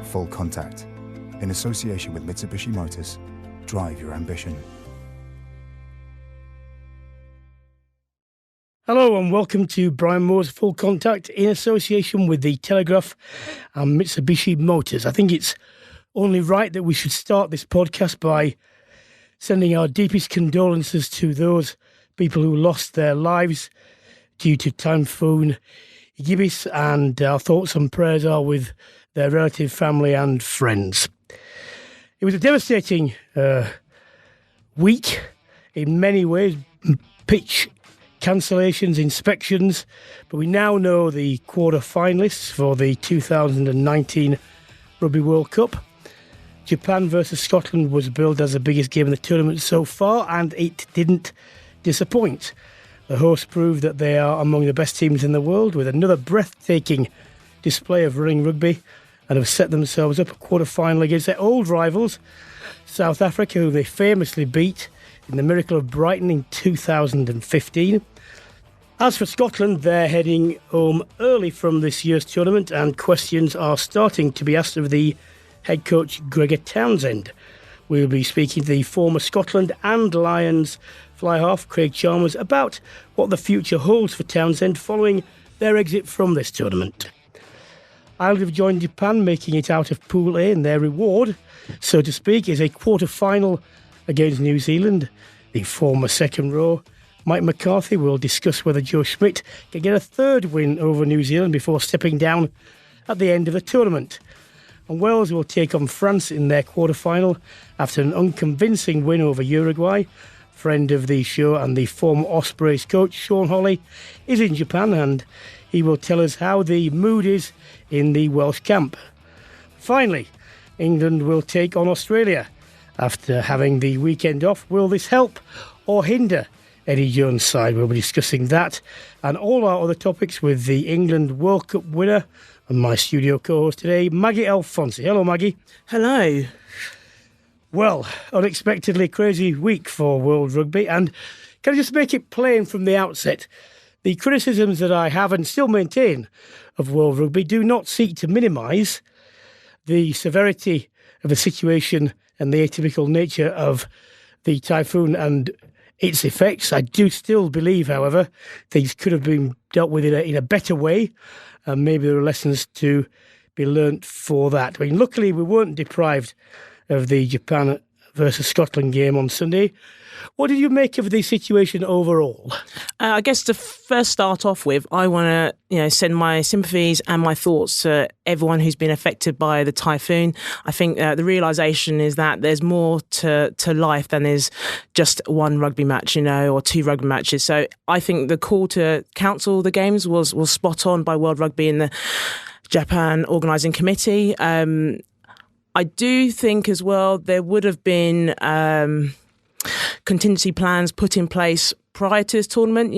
Full Contact. In association with Mitsubishi Motors, drive your ambition. Hello and welcome to Brian Moore's Full Contact in association with the Telegraph and Mitsubishi Motors. I think it's only right that we should start this podcast by sending our deepest condolences to those people who lost their lives due to Typhoon Hagibis, and our thoughts and prayers are with their relative, family and friends. It was a devastating week in many ways. Pitch cancellations, inspections, but we now know the quarter-finalists for the 2019 Rugby World Cup. Japan versus Scotland was billed as the biggest game in the tournament so far, and it didn't disappoint. The hosts proved that they are among the best teams in the world, with another breathtaking display of running rugby, and have set themselves up a quarter-final against their old rivals, South Africa, who they famously beat in the Miracle of Brighton in 2015. As for Scotland, they're heading home early from this year's tournament, and questions are starting to be asked of the head coach Gregor Townsend. We'll be speaking to the former Scotland and Lions fly-half Craig Chalmers about what the future holds for Townsend following their exit from this tournament. Ireland have joined Japan, making it out of Pool A, and their reward, so to speak, is a quarter-final against New Zealand. The former second row, Mike McCarthy, will discuss whether Joe Schmidt can get a third win over New Zealand before stepping down at the end of the tournament. And Wales will take on France in their quarter-final after an unconvincing win over Uruguay. Friend of the show and the former Ospreys coach, Sean Holley, is in Japan, and he will tell us how the mood is in the Welsh camp. Finally, England will take on Australia after having the weekend off. Will this help or hinder Eddie Jones' side? We'll be discussing that and all our other topics with the England World Cup winner and my studio co-host today, Maggie Alphonsi. Hello, Maggie. Hello. Well, unexpectedly crazy week for World Rugby, and can I just make it plain from the outset, the criticisms that I have and still maintain of World Rugby do not seek to minimise the severity of the situation and the atypical nature of the typhoon and its effects. I do still believe, however, things could have been dealt with in a better way, and maybe there are lessons to be learnt for that. I mean, luckily we weren't deprived of the Japan versus Scotland game on Sunday. What did you make of the situation overall? I guess to first start off with, I want to send my sympathies and my thoughts to everyone who's been affected by the typhoon. I think the realisation is that there's more to life than is just one rugby match, or two rugby matches. So I think the call to cancel the games was spot on by World Rugby and the Japan Organising Committee. I do think as well there would have been contingency plans put in place prior to this tournament.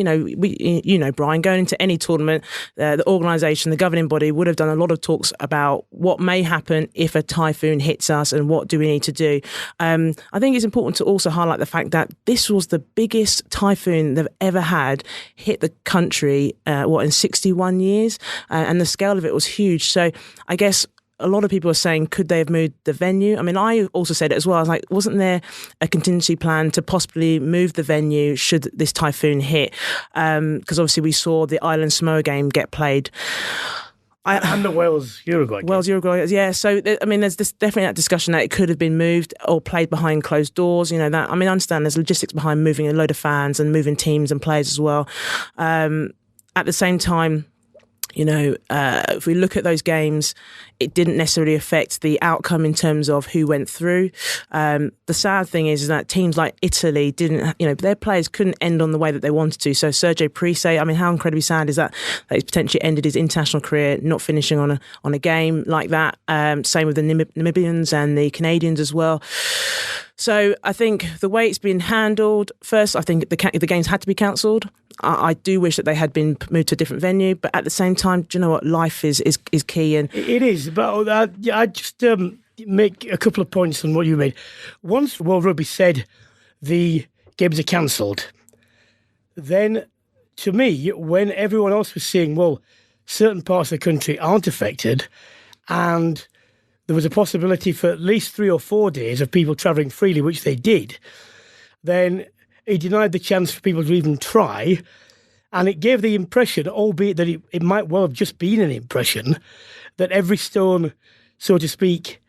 Brian, going into any tournament, the organisation, the governing body would have done a lot of talks about what may happen if a typhoon hits us and what do we need to do. I think it's important to also highlight the fact that this was the biggest typhoon they've ever had hit the country, in 61 years, and the scale of it was huge. So I guess a lot of people are saying, could they have moved the venue? I mean, I also said it as well. I was like, wasn't there a contingency plan to possibly move the venue should this typhoon hit? Because obviously we saw the Ireland Samoa game get played. And the Wales-Uruguay game. Wales-Uruguay, yeah. So, there's definitely that discussion that it could have been moved or played behind closed doors. I understand there's logistics behind moving a load of fans and moving teams and players as well. At the same time, if we look at those games, it didn't necessarily affect the outcome in terms of who went through. The sad thing is that teams like Italy didn't, their players couldn't end on the way that they wanted to. So Sergio Price, how incredibly sad is that he's potentially ended his international career not finishing on a game like that. Same with the Namibians and the Canadians as well. So I think the way it's been handled, first, I think the games had to be cancelled. I do wish that they had been moved to a different venue, but at the same time, do you know what? Life is key. And it is, but I just make a couple of points on what you made. Once World Rugby said the games are cancelled, then to me, when everyone else was saying, well, certain parts of the country aren't affected and there was a possibility for at least 3 or 4 days of people travelling freely, which they did, then it denied the chance for people to even try. And it gave the impression, albeit that it might well have just been an impression, that every stone, so to speak,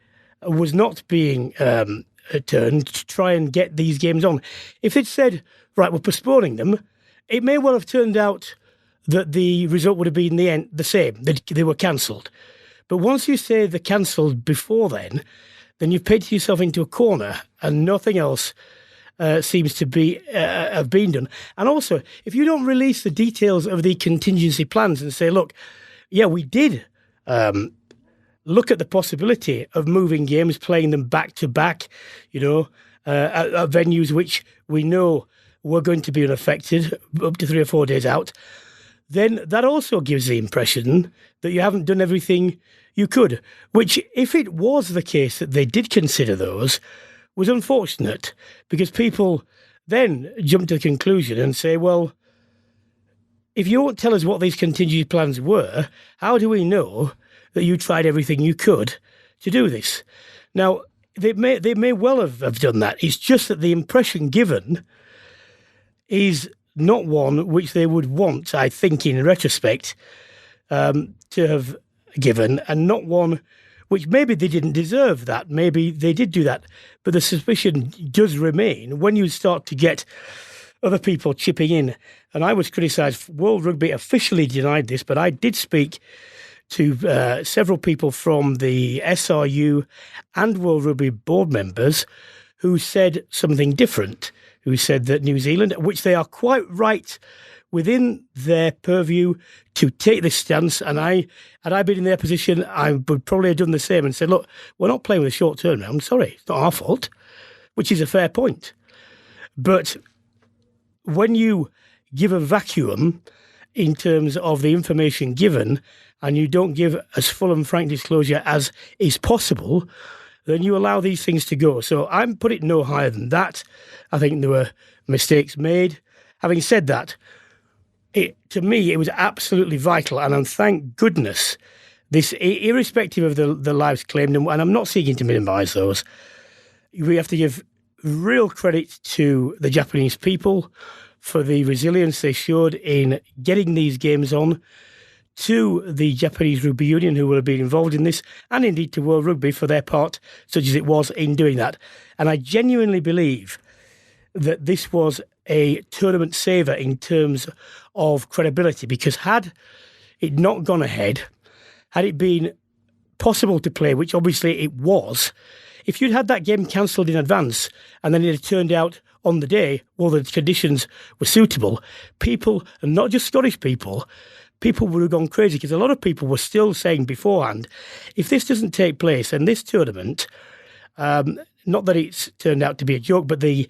was not being turned to try and get these games on. If it said, right, we're postponing them, it may well have turned out that the result would have been in the end the same, that they were cancelled. But once you say they're cancelled before then you've painted yourself into a corner and nothing else seems to be have been done. And also, if you don't release the details of the contingency plans and say, look, yeah, we did look at the possibility of moving games, playing them back to back, at venues which we know were going to be unaffected up to 3 or 4 days out, then that also gives the impression that you haven't done everything you could, which, if it was the case that they did consider those, was unfortunate, because people then jump to the conclusion and say, well, if you won't tell us what these contingency plans were, how do we know that you tried everything you could to do this? Now, they may well have done that. It's just that the impression given is not one which they would want, I think, in retrospect, to have given, and not one which maybe they didn't deserve that. Maybe they did do that. But the suspicion does remain when you start to get other people chipping in. And I was criticised. World Rugby officially denied this, but I did speak to several people from the SRU and World Rugby board members who said something different, who said that New Zealand, which they are quite right within their purview to take this stance, and had I been in their position, I would probably have done the same and said, look, we're not playing with a short term now. I'm sorry, it's not our fault, which is a fair point. But when you give a vacuum in terms of the information given, and you don't give as full and frank disclosure as is possible, then you allow these things to go. So I'm put it no higher than that. I think there were mistakes made. Having said that, to me, it was absolutely vital, and thank goodness, this, irrespective of the lives claimed, and I'm not seeking to minimise those, we have to give real credit to the Japanese people for the resilience they showed in getting these games on, to the Japanese Rugby Union, who will have been involved in this, and indeed to World Rugby for their part, such as it was in doing that. And I genuinely believe that this was a tournament saver in terms of credibility, because had it not gone ahead, had it been possible to play, which obviously it was, if you'd had that game cancelled in advance and then it had turned out on the day, well, the conditions were suitable, people, and not just Scottish people would have gone crazy, because a lot of people were still saying beforehand, if this doesn't take place, and this tournament, not that it's turned out to be a joke, but the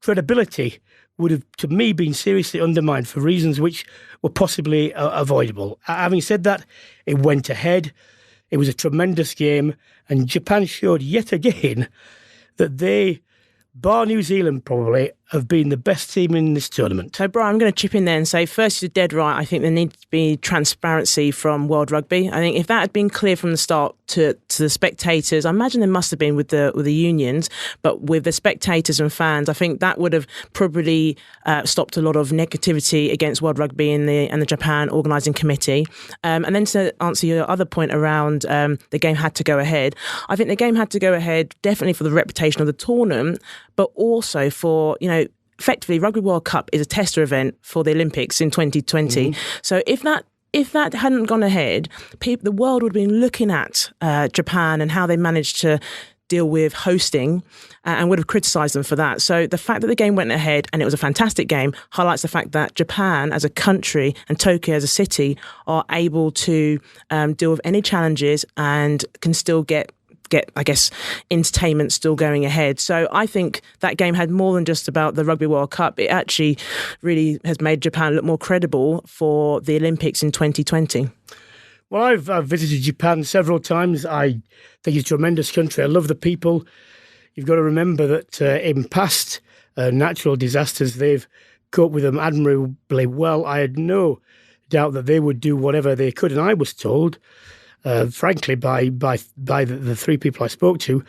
credibility would have, to me, been seriously undermined for reasons which were possibly avoidable. Having said that, it went ahead. It was a tremendous game, and Japan showed yet again that they, bar New Zealand probably, have been the best team in this tournament. So, Brian, I'm going to chip in there and say, first, you're dead right. I think there needs to be transparency from World Rugby. I think if that had been clear from the start to the spectators, I imagine there must have been with the unions, but with the spectators and fans, I think that would have probably stopped a lot of negativity against World Rugby and the Japan organising committee. And then to answer your other point around the game had to go ahead, I think the game had to go ahead definitely for the reputation of the tournament, but also for, effectively, Rugby World Cup is a tester event for the Olympics in 2020. Mm-hmm. So if that hadn't gone ahead, the world would have been looking at Japan and how they managed to deal with hosting and would have criticised them for that. So the fact that the game went ahead and it was a fantastic game highlights the fact that Japan as a country and Tokyo as a city are able to deal with any challenges and can still get, I guess, entertainment still going ahead. So I think that game had more than just about the Rugby World Cup. It actually really has made Japan look more credible for the Olympics in 2020. Well, I've visited Japan several times. I think it's a tremendous country. I love the people. You've got to remember that in past natural disasters, they've coped with them admirably well. I had no doubt that they would do whatever they could. And I was told, frankly, by the three people I spoke to,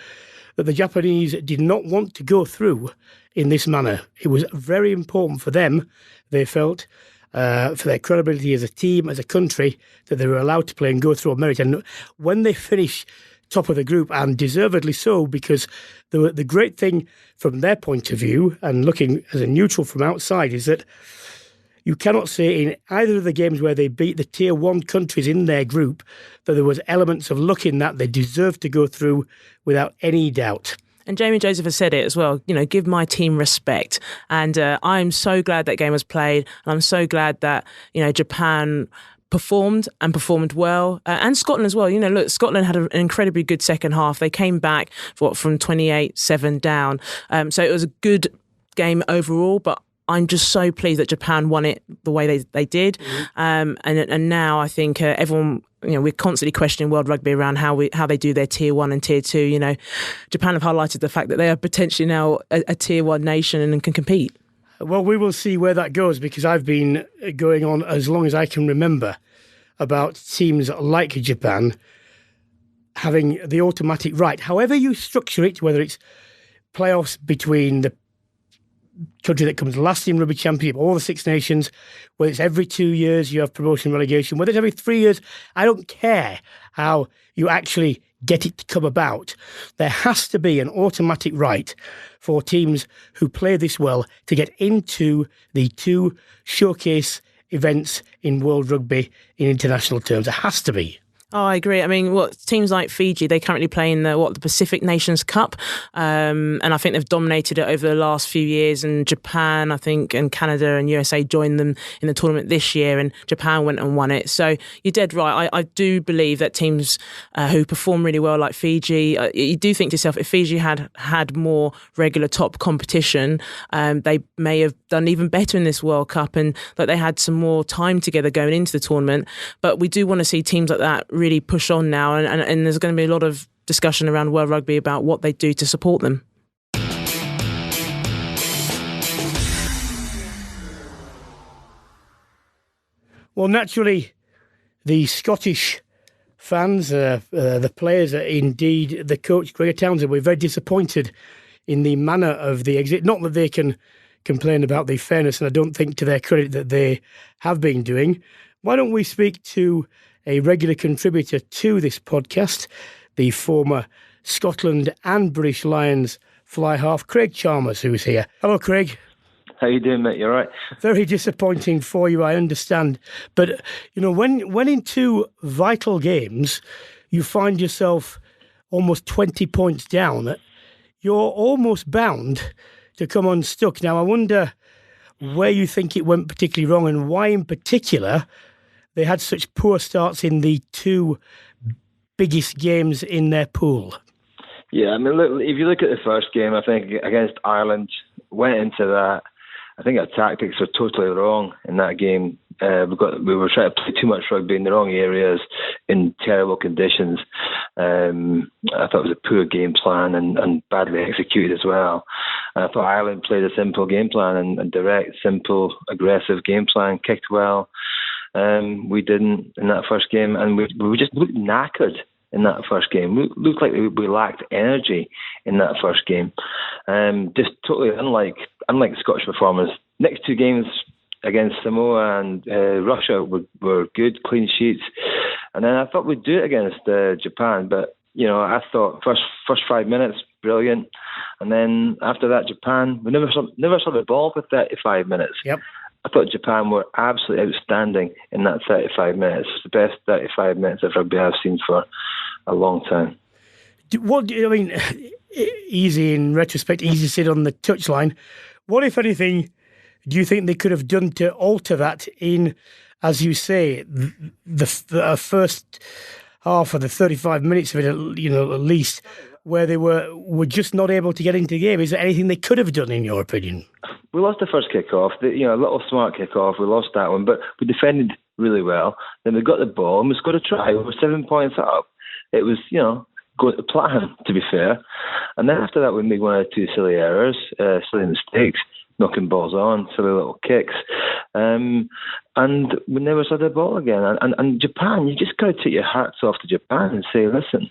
that the Japanese did not want to go through in this manner. It was very important for them, they felt, for their credibility as a team, as a country, that they were allowed to play and go through on merit. And when they finished top of the group, and deservedly so, because the great thing from their point of view, and looking as a neutral from outside, is that you cannot say in either of the games where they beat the tier one countries in their group that there was elements of luck in that. They deserved to go through without any doubt. And Jamie Joseph has said it as well, give my team respect. And I'm so glad that game was played. And I'm so glad that, Japan performed well, and Scotland as well. Look, Scotland had an incredibly good second half. They came back from 28-7 down. So it was a good game overall, but I'm just so pleased that Japan won it the way they did. And now I think everyone, we're constantly questioning World Rugby around how they do their tier one and tier two. Japan have highlighted the fact that they are potentially now a tier one nation and can compete. Well, we will see where that goes, because I've been going on as long as I can remember about teams like Japan having the automatic right. However you structure it, whether it's playoffs between the country that comes last in Rugby Championship, all the Six Nations, whether it's every 2 years you have promotion and relegation, whether it's every 3 years, I don't care how you actually get it to come about. There has to be an automatic right for teams who play this well to get into the two showcase events in World Rugby in international terms. It has to be. Oh, I agree. I mean, teams like Fiji, they currently play in the Pacific Nations Cup, and I think they've dominated it over the last few years. And Japan, I think, and Canada and USA joined them in the tournament this year, and Japan went and won it. So you're dead right. I do believe that teams who perform really well, like Fiji, you do think to yourself, if Fiji had more regular top competition, they may have done even better in this World Cup, and that they had some more time together going into the tournament. But we do want to see teams like that really push on now, and there's going to be a lot of discussion around World Rugby about what they do to support them. Well, naturally, the Scottish fans, the players, indeed the coach, Gregor Townsend, were very disappointed in the manner of the exit. Not that they can complain about the fairness, and I don't think to their credit that they have been doing. Why don't we speak to a regular contributor to this podcast, the former Scotland and British Lions fly half, Craig Chalmers, who's here. Hello, Craig. How you doing, mate? You all right? Very disappointing for you, I understand. But, when in two vital games, you find yourself almost 20 points down, you're almost bound to come unstuck. Now, I wonder where you think it went particularly wrong, and why in particular they had such poor starts in the two biggest games in their pool. Yeah, I mean, look, if you look at the first game, I think against Ireland, went into that. I think our tactics were totally wrong in that game. We were trying to play too much rugby in the wrong areas, in terrible conditions. I thought it was a poor game plan and badly executed as well. And I thought Ireland played a simple game plan and direct, simple, aggressive game plan, kicked well. We didn't in that first game, and we just looked knackered in that first game. We looked like we lacked energy in that first game. Just totally unlike Scottish performance. Next two games against Samoa and Russia were good, clean sheets. And then I thought we'd do it against Japan, but I thought first 5 minutes, brilliant. And then after that, Japan, we never saw the ball for 35 minutes. Yep. I thought Japan were absolutely outstanding in that 35 minutes. It's the best 35 minutes of rugby I've seen for a long time. Easy in retrospect, easy to sit on the touchline. What, if anything, do you think they could have done to alter that in, as you say, the first half of the 35 minutes of it, at least, where they were just not able to get into the game? Is there anything they could have done, in your opinion? We lost the first kick-off, a little smart kick-off. We lost that one, but we defended really well. Then we got the ball and we scored a try. We were 7 points up. It was, going to plan, to be fair. And then after that, we made one or two silly errors, silly mistakes. knocking balls on, silly little kicks. And we never saw the ball again. And Japan, you just got to take your hats off to Japan and say, listen,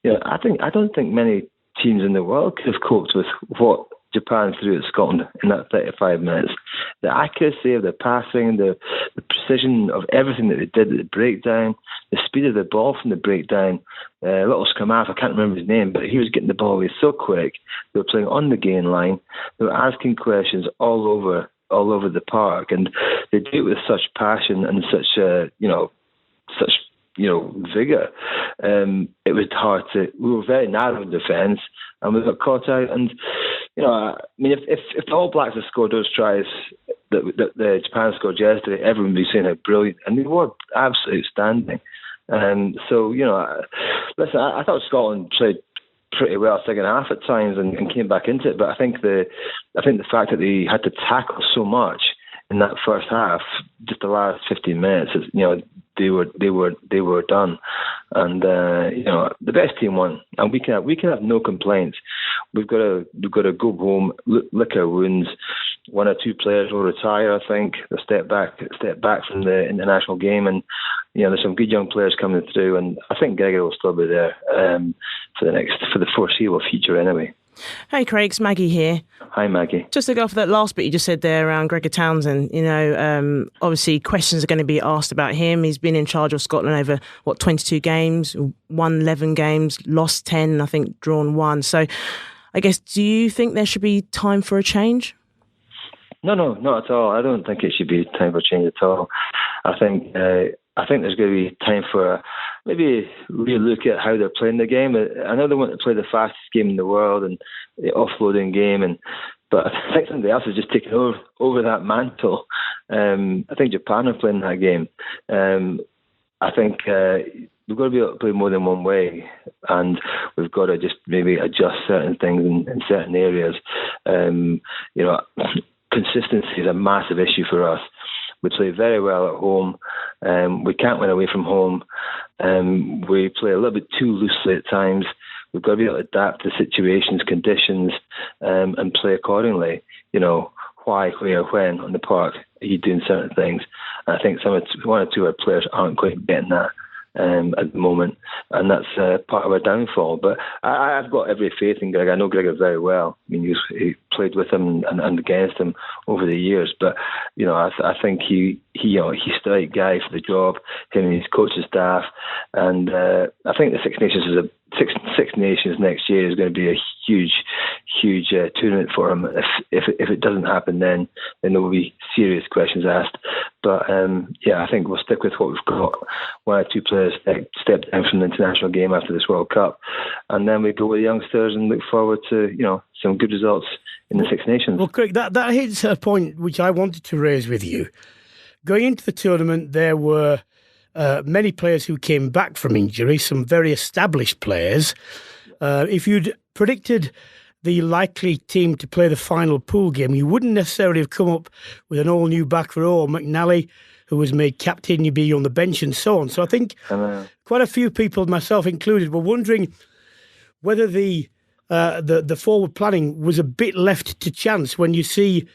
I don't think many teams in the world could have coped with what Japan threw at Scotland in that 35 minutes. The accuracy of the passing, the precision of everything that they did at the breakdown, the speed of the ball from the breakdown. Little scrum half, I can't remember his name, but he was getting the ball away so quick. They were playing on the gain line. They were asking questions all over the park, and they do it with such passion and such vigour. It was hard to. We were very narrow in defence, and we got caught out. And if the All Blacks had scored those tries that the Japan scored yesterday, everyone would be saying how brilliant, and they were absolutely outstanding. Listen, I thought Scotland played pretty well second half at times and came back into it, but I think the fact that they had to tackle so much in that first half, just the last 15 minutes, they were done, and the best team won, and we can have no complaints. We've got to go home, lick our wounds. One or two players will retire, I think. They'll step back from the international game, and there's some good young players coming through, and I think Gregor will still be there for the foreseeable future anyway. Hey Craig, it's Maggie here. Hi Maggie. Just to go off that last bit you just said there around Gregor Townsend, obviously questions are going to be asked about him. He's been in charge of Scotland over 22 games, won 11 games, lost 10, I think drawn 1. So I guess, do you think there should be time for a change? No, not at all. I don't think it should be time for change at all. I think there's going to be time for maybe re-look at how they're playing the game. I know they want to play the fastest game in the world and the offloading game, but I think somebody else has just taken over that mantle. I think Japan are playing that game. I think we've got to be able to play more than one way, and we've got to just maybe adjust certain things in certain areas. Consistency is a massive issue for us. We play very well at home. We can't win away from home. We play a little bit too loosely at times. We've got to be able to adapt to situations, conditions, and play accordingly. Why, where, when on the park are you doing certain things? And I think one or two of our players aren't quite getting that at the moment, and that's part of our downfall. But I've got every faith in Greg. I know Gregor very well. I mean, he played with him and against him over the years. But I think he's the right guy for the job. Him and his coaching staff, and I think the Six Nations next year is going to be a huge tournament for him. If it doesn't happen, then there will be serious questions asked. But I think we'll stick with what we've got. One or two players step down from the international game after this World Cup, and then we go with the youngsters and look forward to some good results in the Six Nations. Well, Craig, that hits a point which I wanted to raise with you. Going into the tournament, there were many players who came back from injury, some very established players. If you'd predicted the likely team to play the final pool game, you wouldn't necessarily have come up with an all-new back row, or McNally, who was made captain, you'd be on the bench and so on. So I think quite a few people, myself included, were wondering whether the forward planning was a bit left to chance when you see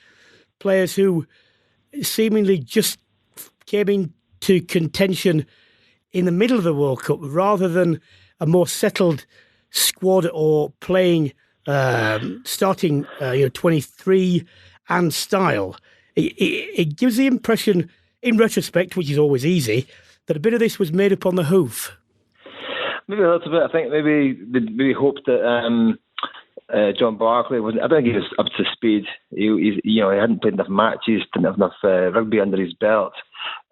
players who seemingly just came into contention in the middle of the World Cup rather than a more settled squad or playing starting 23 and style. It gives the impression, in retrospect, which is always easy, that a bit of this was made up on the hoof. Maybe a little bit. I think maybe they hoped that John Barclay wasn't. I don't think he was up to speed. He hadn't played enough matches, didn't have enough rugby under his belt.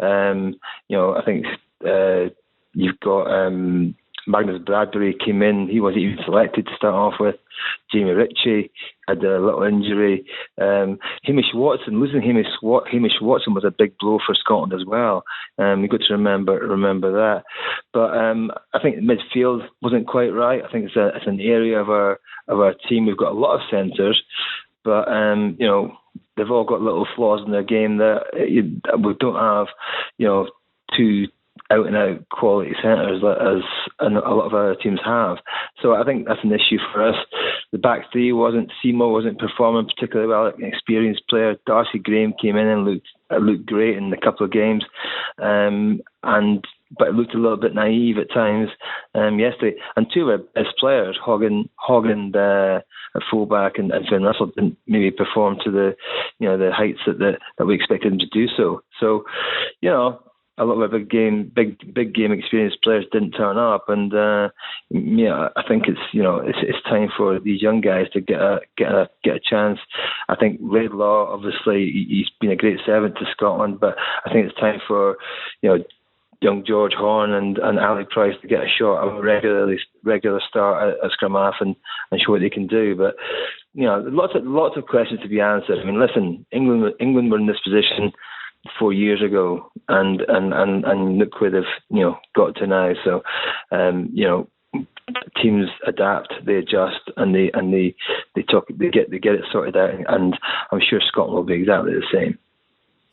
I think you've got Magnus Bradbury came in. He wasn't even selected to start off with. Jamie Ritchie had a little injury. Hamish Watson, losing Hamish Watson was a big blow for Scotland as well. You've got to remember that. But I think midfield wasn't quite right. I think it's an area of our team. We've got a lot of centres, but they've all got little flaws in their game that we don't have. Two out-and-out quality centres as a lot of other teams have. So I think that's an issue for us. the back three Seymour wasn't performing particularly well. An experienced player, Darcy Graham came in and looked great in a couple of games, but it looked a little bit naive at times yesterday. And two of our best players, Hogan at fullback and Finn Russell, didn't maybe perform to the heights that we expected them to do so. So, a lot of big game experienced players didn't turn up, and I think it's time for these young guys to get a chance. I think Laidlaw, obviously, he's been a great servant to Scotland, but I think it's time for young George Horn and Ali Price to get a shot of a regular start at scrum half and show what they can do. But lots of questions to be answered. I mean, listen, England were in this position 4 years ago, and look where they've got to now. So teams adapt, they adjust, and they get it sorted out. And I'm sure Scotland will be exactly the same.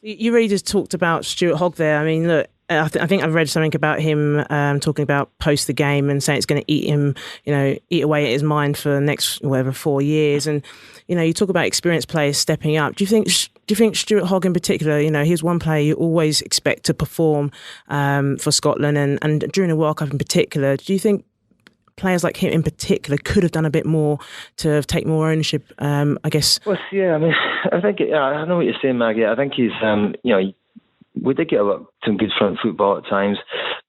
You really just talked about Stuart Hogg there. I mean, look, I think I've read something about him talking about post the game and saying it's going to eat away at his mind for the next 4 years. And you talk about experienced players stepping up. Do you think Stuart Hogg in particular? He's one player you always expect to perform for Scotland, and during the World Cup in particular. Do you think players like him in particular could have done a bit more to take more ownership? I guess. Well, yeah. I mean, I think I know what you're saying, Maggie. I think he's we did get some good front football at times,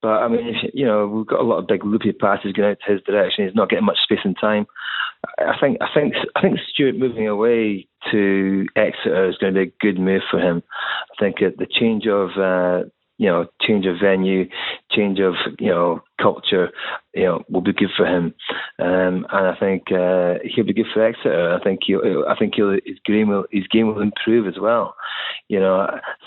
but I mean, we've got a lot of big loopy passes going out to his direction. He's not getting much space and time. I think Stuart moving away to Exeter is going to be a good move for him. I think the change of venue, change of culture, will be good for him, and I think he'll be good for Exeter. I think his game will improve as well.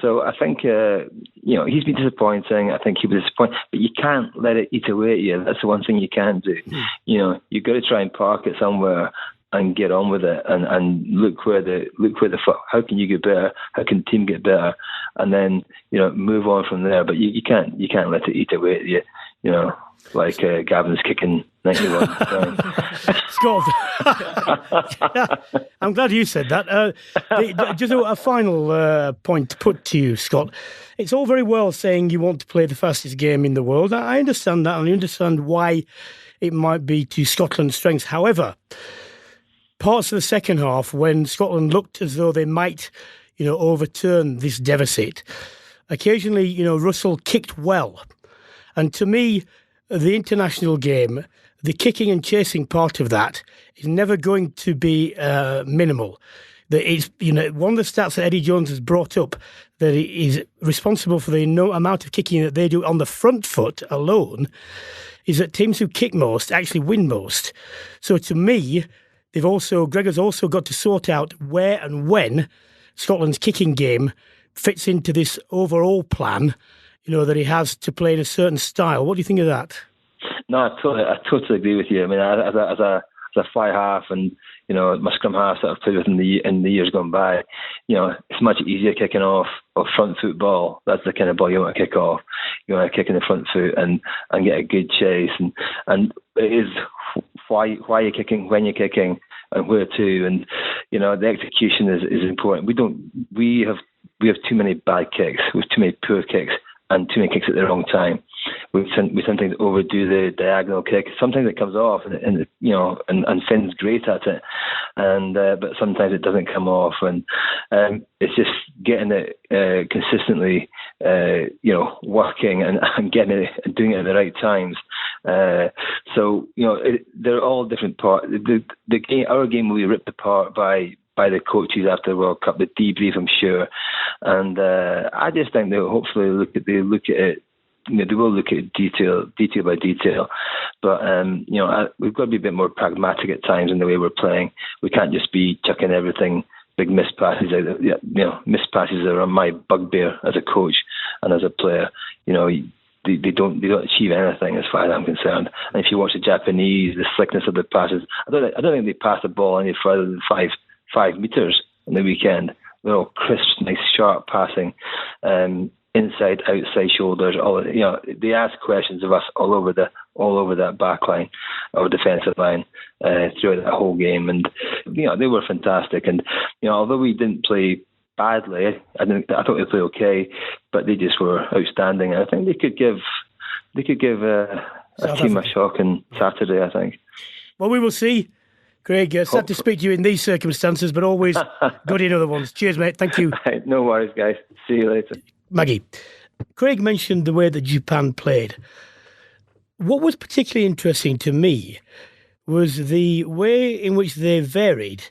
So I think he's been disappointing. I think he'll be disappointed, but you can't let it eat away at you. That's the one thing you can't do. You've got to try and park it somewhere and get on with it, and look where the how can you get better? How can the team get better? And then move on from there. But you can't let it eat away at you. Like Gavin's kicking 91. Scott, I'm glad you said that. Just a final point to put to you, Scott. It's all very well saying you want to play the fastest game in the world. I understand that, and I understand why it might be to Scotland's strengths. However, parts of the second half, when Scotland looked as though they might, overturn this deficit, occasionally, Russell kicked well. And to me, the international game, the kicking and chasing part of that is never going to be minimal. It's, one of the stats that Eddie Jones has brought up, that he is responsible for the amount of kicking that they do on the front foot alone, is that teams who kick most actually win most. So to me, Gregor's also got to sort out where and when Scotland's kicking game fits into this overall plan, that he has to play in a certain style. What do you think of that? No, I totally agree with you. I mean, as a fly half and my scrum half that I've played with in the years gone by, it's much easier kicking off front foot ball. That's the kind of ball you want to kick off. You want to kick in the front foot and get a good chase, and it is why you're kicking, when you're kicking, and where to, and the execution is important. We have too many bad kicks. We have too many poor kicks and too many kicks at the wrong time. We sometimes overdo the diagonal kick. Sometimes it comes off, and Finn's great at it, but sometimes it doesn't come off, and it's just getting it consistently, working and getting it and doing it at the right times. So they're all different parts. The game, our game will be ripped apart by the coaches after the World Cup, the debrief, I'm sure, and I just think they'll hopefully look at it. They will look at detail by detail, but we've got to be a bit more pragmatic at times in the way we're playing. We can't just be chucking everything, big missed passes out. Missed passes are my bugbear as a coach and as a player. They don't achieve anything as far as I'm concerned. And if you watch the Japanese, the slickness of the passes, I don't think they pass the ball any further than 5 meters on the weekend. They're all crisp, nice, sharp passing. Inside, outside shoulders, they ask questions of us all over that back line, our defensive line throughout that whole game, and they were fantastic. And although we didn't play badly, I thought they played okay, but they just were outstanding. And I think they could give a team a shock on Saturday, I think. Well, we will see. Craig, sad to speak to you in these circumstances, but always good in other ones. Cheers, mate. Thank you. No worries, guys. See you later. Maggie, Craig mentioned the way that Japan played. What was particularly interesting to me was the way in which they varied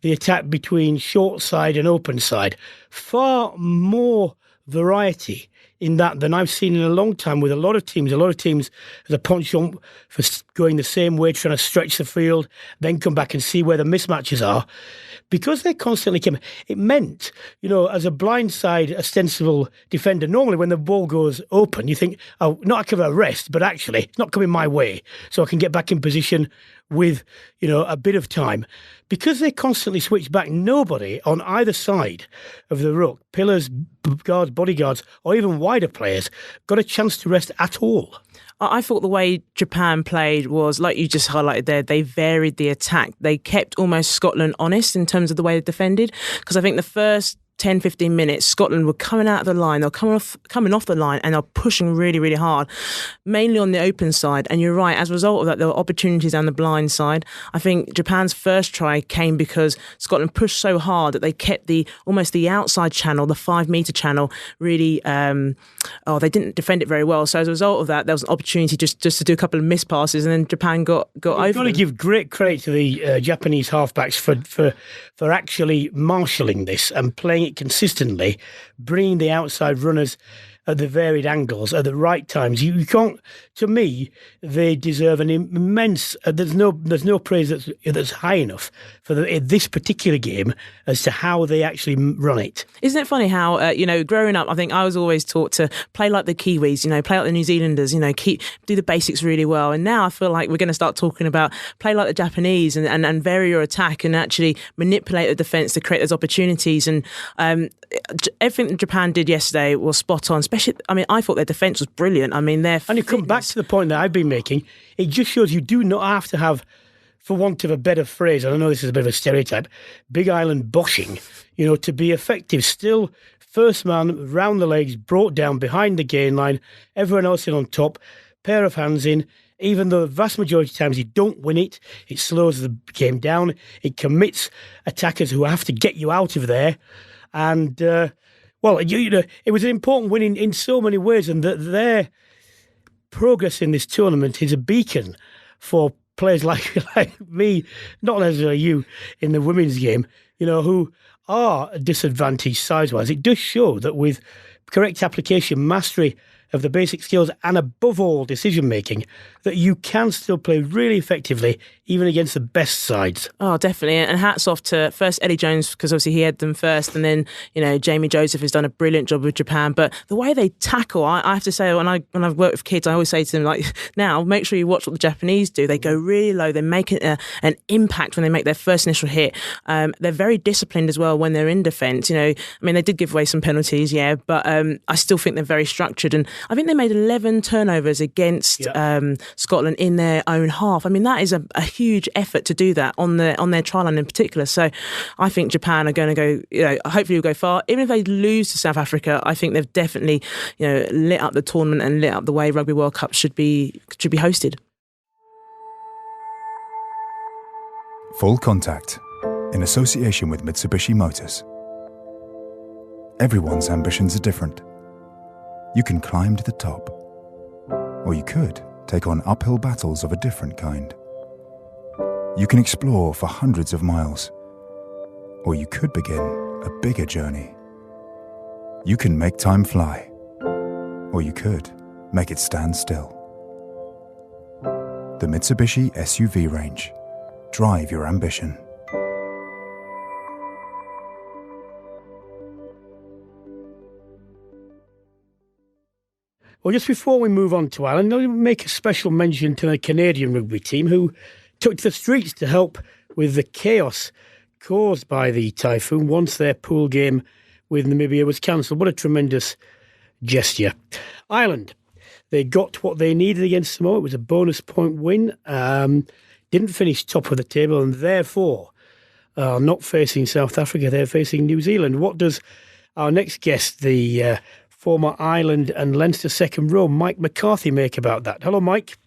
the attack between short side and open side. Far more variety in that than I've seen in a long time with a lot of teams. A lot of teams as a penchant for going the same way, trying to stretch the field, then come back and see where the mismatches are. Because they constantly came, it meant, as a blindside ostensible defender, normally when the ball goes open, you think, oh, not I can have a rest, but actually it's not coming my way, so I can get back in position with, a bit of time. Because they constantly switch back, nobody on either side of the ruck, pillars, guards, bodyguards, or even wider players, got a chance to rest at all. I thought the way Japan played was, like you just highlighted there, they varied the attack. They kept almost Scotland honest in terms of the way they defended, because I think the first 10, 15 minutes, Scotland were coming out of the line, they're coming off the line, and they're pushing really, really hard, mainly on the open side. And you're right, as a result of that, there were opportunities on the blind side. I think Japan's first try came because Scotland pushed so hard that they kept almost the outside channel, the 5 metre channel, really, they didn't defend it very well. So as a result of that, there was an opportunity just to do a couple of missed passes, and then Japan got over. You've got to give great credit to the Japanese halfbacks for actually marshalling this and playing it consistently, bringing the outside runners at the varied angles at the right times. You can't. To me, they deserve an immense. There's no praise that's high enough for this particular game as to how they actually run it. Isn't it funny how growing up, I think I was always taught to play like the Kiwis, play like the New Zealanders, do the basics really well. And now I feel like we're going to start talking about play like the Japanese and vary your attack and actually manipulate the defence to create those opportunities. And everything that Japan did yesterday was spot on. Especially, I thought their defence was brilliant. And you come back to the point that I've been making. It just shows you do not have to have, for want of a better phrase, and I know this is a bit of a stereotype, Big Island boshing, to be effective. Still, first man round the legs, brought down behind the gain line, everyone else in on top, pair of hands in. Even though the vast majority of times you don't win it, it slows the game down. It commits attackers who have to get you out of there. And, it was an important win in so many ways, and that their progress in this tournament is a beacon for players like me, not necessarily you, in the women's game, who are disadvantaged size-wise. It does show that with correct application, mastery of the basic skills, and above all decision-making, that you can still play really effectively even against the best sides. Oh, definitely. And hats off to first Eddie Jones, because obviously he had them first, and then, Jamie Joseph has done a brilliant job with Japan. But the way they tackle, I have to say, when I've worked with kids, I always say to them, now, make sure you watch what the Japanese do. They go really low. They make an impact when they make their first initial hit. They're very disciplined as well when they're in defence. They did give away some penalties, yeah, but I still think they're very structured. And I think they made 11 turnovers against Scotland in their own half. That is a huge effort to do that on their try line in particular. So I think Japan are going to go, hopefully will go far. Even if they lose to South Africa, I think they've definitely, lit up the tournament and lit up the way Rugby World Cup should be hosted. Full Contact, in association with Mitsubishi Motors. Everyone's ambitions are different. You can climb to the top, or you could take on uphill battles of a different kind. You can explore for hundreds of miles, or you could begin a bigger journey. You can make time fly, or you could make it stand still. The Mitsubishi SUV range. Drive your ambition. Well, just before we move on to Ireland, I'll make a special mention to the Canadian rugby team, who took to the streets to help with the chaos caused by the typhoon once their pool game with Namibia was cancelled. What a tremendous gesture. Ireland. They got what they needed against Samoa. It was a bonus point win. Didn't finish top of the table, and therefore are not facing South Africa. They're facing New Zealand. What does our next guest, the former Ireland and Leinster second row, Mike McCarthy, make about that? Hello, Mike.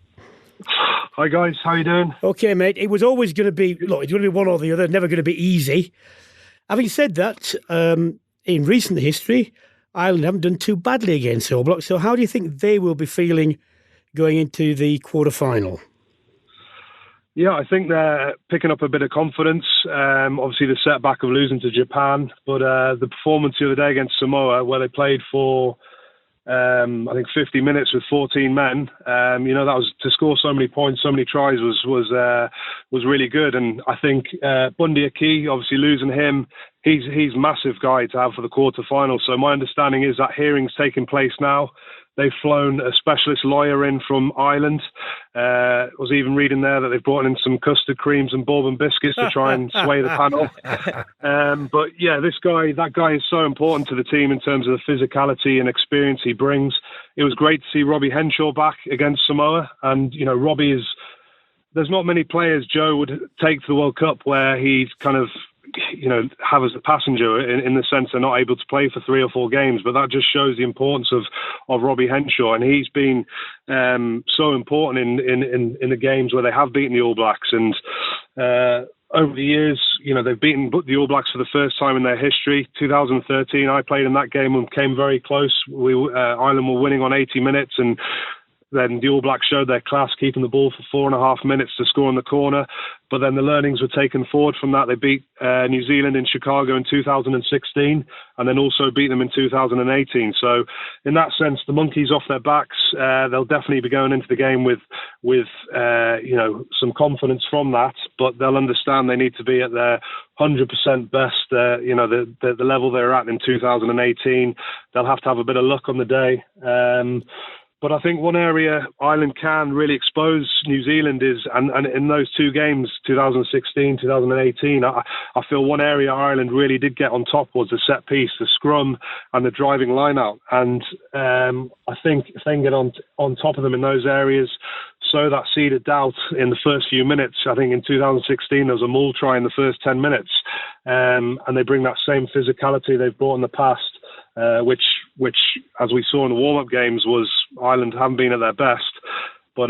Hi guys, how you doing? Okay, mate. It was always going to be, look, it's going to be one or the other, never going to be easy. Having said that, in recent history, Ireland haven't done too badly against All Blacks. So how do you think they will be feeling going into the quarter-final? Yeah, I think they're picking up a bit of confidence. Obviously, the setback of losing to Japan, but the performance the other day against Samoa, where they played for, I think, 50 minutes with 14 men. That was to score so many points, so many tries was really good. And I think Bundy Aki, obviously losing him, he's massive guy to have for the quarter-final. So my understanding is that hearing's taking place now. They've flown a specialist lawyer in from Ireland. I was even reading there that they've brought in some custard creams and bourbon biscuits to try and sway the panel. But yeah, that guy is so important to the team in terms of the physicality and experience he brings. It was great to see Robbie Henshaw back against Samoa. And, Robbie there's not many players Joe would take to the World Cup where he's kind of, have as a passenger in the sense they're not able to play for 3 or 4 games, but that just shows the importance of Robbie Henshaw, and he's been so important in the games where they have beaten the All Blacks. And over the years, they've beaten the All Blacks for the first time in their history. 2013, I played in that game and came very close. Ireland were winning on 80 minutes, and then the All Blacks showed their class, keeping the ball for 4.5 minutes to score in the corner. But then the learnings were taken forward from that. They beat New Zealand in Chicago in 2016, and then also beat them in 2018. So in that sense, the monkey's off their backs. They'll definitely be going into the game with some confidence from that, but they'll understand they need to be at their 100% best, the level they're at in 2018. They'll have to have a bit of luck on the day. But I think one area Ireland can really expose New Zealand is, and in those 2 games, 2016, 2018, I feel one area Ireland really did get on top was the set piece, the scrum and the driving line out. And I think if they can get on top of them in those areas, sow that seed of doubt in the first few minutes. I think in 2016 there was a maul try in the first 10 minutes, and they bring that same physicality they've brought in the past. Which, as we saw in the warm-up games, was Ireland haven't been at their best. But,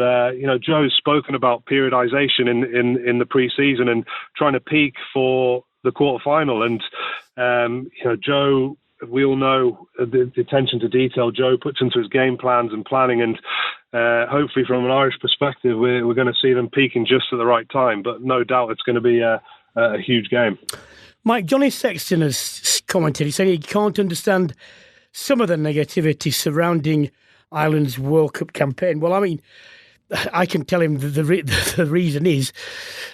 Joe's spoken about periodisation in the pre-season and trying to peak for the quarter-final. And, Joe, we all know the attention to detail Joe puts into his game plans and planning. And hopefully from an Irish perspective, we're going to see them peaking just at the right time. But no doubt it's going to be a huge game. Mike, Johnny Sexton has commented. He said he can't understand some of the negativity surrounding Ireland's World Cup campaign. Well, I mean, I can tell him the reason is,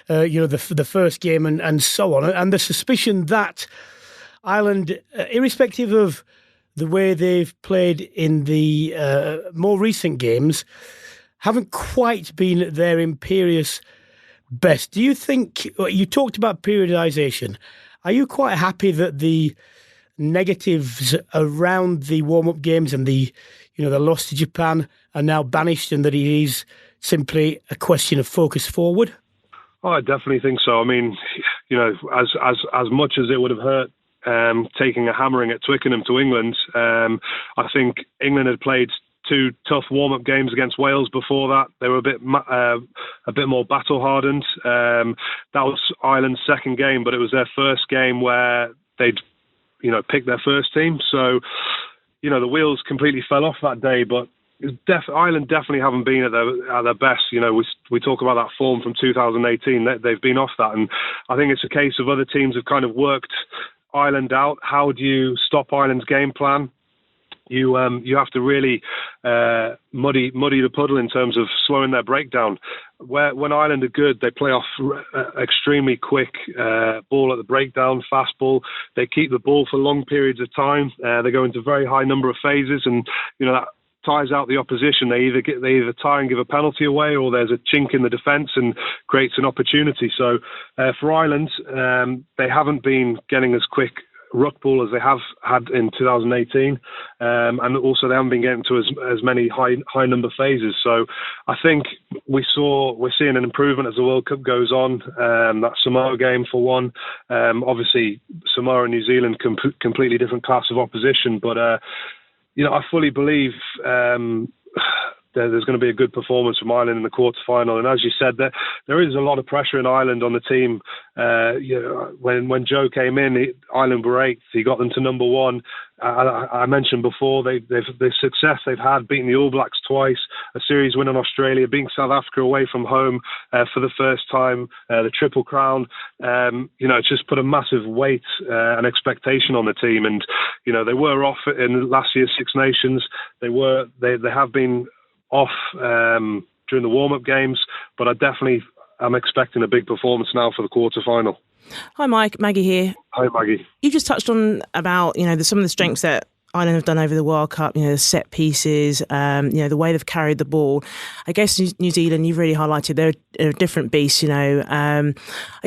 the first game and so on, and the suspicion that Ireland, irrespective of the way they've played in the more recent games, haven't quite been at their imperious best. Do you think, you talked about periodisation, are you quite happy that the negatives around the warm-up games and the loss to Japan are now banished, and that it is simply a question of focus forward? Oh, I definitely think so. I mean, as much as it would have hurt taking a hammering at Twickenham to England, I think England had played 2 tough warm-up games against Wales before that. They were a bit more battle-hardened. That was Ireland's second game, but it was their first game where they'd, picked their first team. So, the wheels completely fell off that day. But Ireland definitely haven't been at their best. We talk about that form from 2018. They've been off that, and I think it's a case of other teams have kind of worked Ireland out. How do you stop Ireland's game plan? You have to really muddy the puddle in terms of slowing their breakdown. When Ireland are good, they play off extremely quick ball at the breakdown, fast ball. They keep the ball for long periods of time. They go into a very high number of phases, and that tires out the opposition. They either tie and give a penalty away, or there's a chink in the defence and creates an opportunity. So for Ireland, they haven't been getting as quick ruck ball as they have had in 2018, and also they haven't been getting to as many high number phases. So I think we're seeing an improvement as the World Cup goes on. That Samoa game for one, obviously Samoa and New Zealand completely different class of opposition, but I fully believe there's going to be a good performance from Ireland in the quarterfinal. And as you said, there is a lot of pressure in Ireland on the team. When Joe came in, Ireland were 8th. He got them to number 1. I mentioned before the success they've had, beating the All Blacks twice, a series win on Australia, beating South Africa away from home for the first time, the Triple Crown. It's just put a massive weight and expectation on the team. And they were off in last year's Six Nations. They have been off during the warm-up games, but I'm expecting a big performance now for the quarter-final. Hi Mike, Maggie here. Hi Maggie. You just touched on about some of the strengths that Ireland have done over the World Cup, the set pieces, the way they've carried the ball. I guess New Zealand, you've really highlighted, they're a different beast, I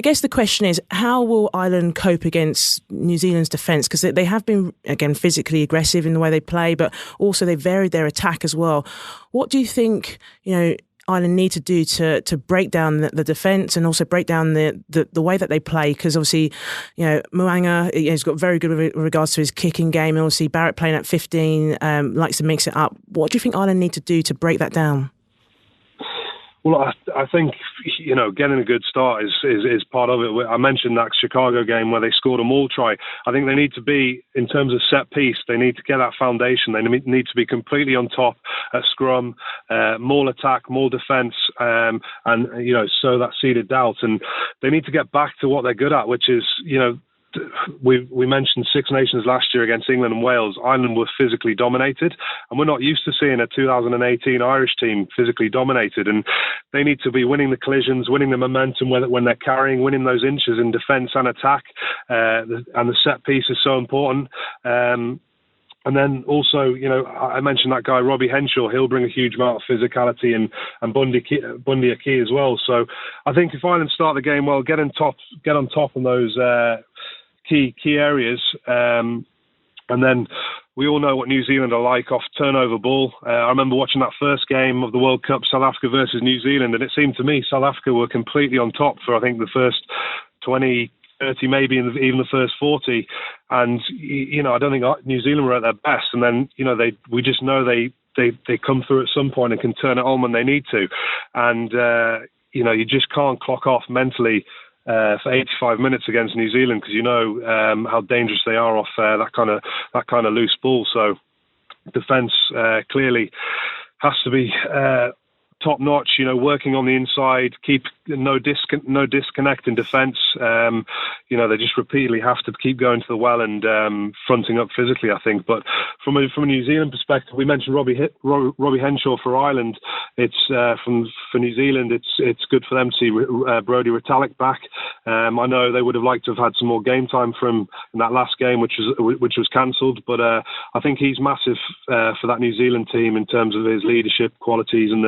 guess the question is, how will Ireland cope against New Zealand's defence? Because they have been, again, physically aggressive in the way they play, but also they varied their attack as well. What do you think, Ireland need to do to break down the defence and also break down the way that they play? Because obviously, Mo'unga, he's got very good with regards to his kicking game, and obviously Barrett playing at 15 likes to mix it up. What do you think Ireland need to do to break that down? Well, I think, getting a good start is part of it. I mentioned that Chicago game where they scored a maul try. I think they need to be, in terms of set piece, they need to get that foundation. They need to be completely on top at scrum, maul attack, maul defence, and sow that seed of doubt. And they need to get back to what they're good at, which is, we mentioned Six Nations last year against England and Wales. Ireland were physically dominated, and we're not used to seeing a 2018 Irish team physically dominated. And they need to be winning the collisions, winning the momentum when they're carrying, winning those inches in defence and attack. And the set piece is so important. And then also, I mentioned that guy, Robbie Henshaw. He'll bring a huge amount of physicality, and Bundy a key as well. So I think if Ireland start the game well, get on top on those key areas, and then we all know what New Zealand are like off turnover ball. I remember watching that first game of the World Cup, South Africa versus New Zealand, and it seemed to me South Africa were completely on top for, I think, the first 20, 30, maybe even the first 40. And, I don't think New Zealand were at their best. And then, we just know they come through at some point and can turn it on when they need to. And, you just can't clock off mentally for 85 minutes against New Zealand, because how dangerous they are off that kind of loose ball. So defence clearly has to be top notch. Working on the inside, keep no disconnect in defence. They just repeatedly have to keep going to the well and fronting up physically, I think. But from a New Zealand perspective, we mentioned Robbie Henshaw for Ireland. It's for New Zealand. It's good for them to see Brodie Retallick back. I know they would have liked to have had some more game time from in that last game, which was cancelled. But I think he's massive for that New Zealand team in terms of his leadership qualities and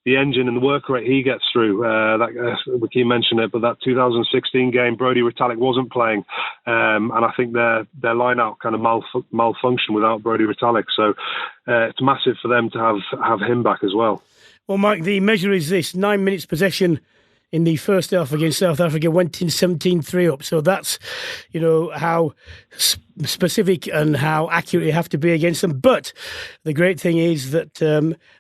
the engine and the work rate he gets through. We keep mentioning it, but that 2016 game, Brodie Retallick wasn't playing, and I think their line-out kind of malfunctioned without Brodie Retallick. So it's massive for them to have him back as well. Well, Mike, the measure is this: 9 minutes possession in the first half against South Africa, went in 17-3 up. So that's, how specific and how accurate you have to be against them. But the great thing is that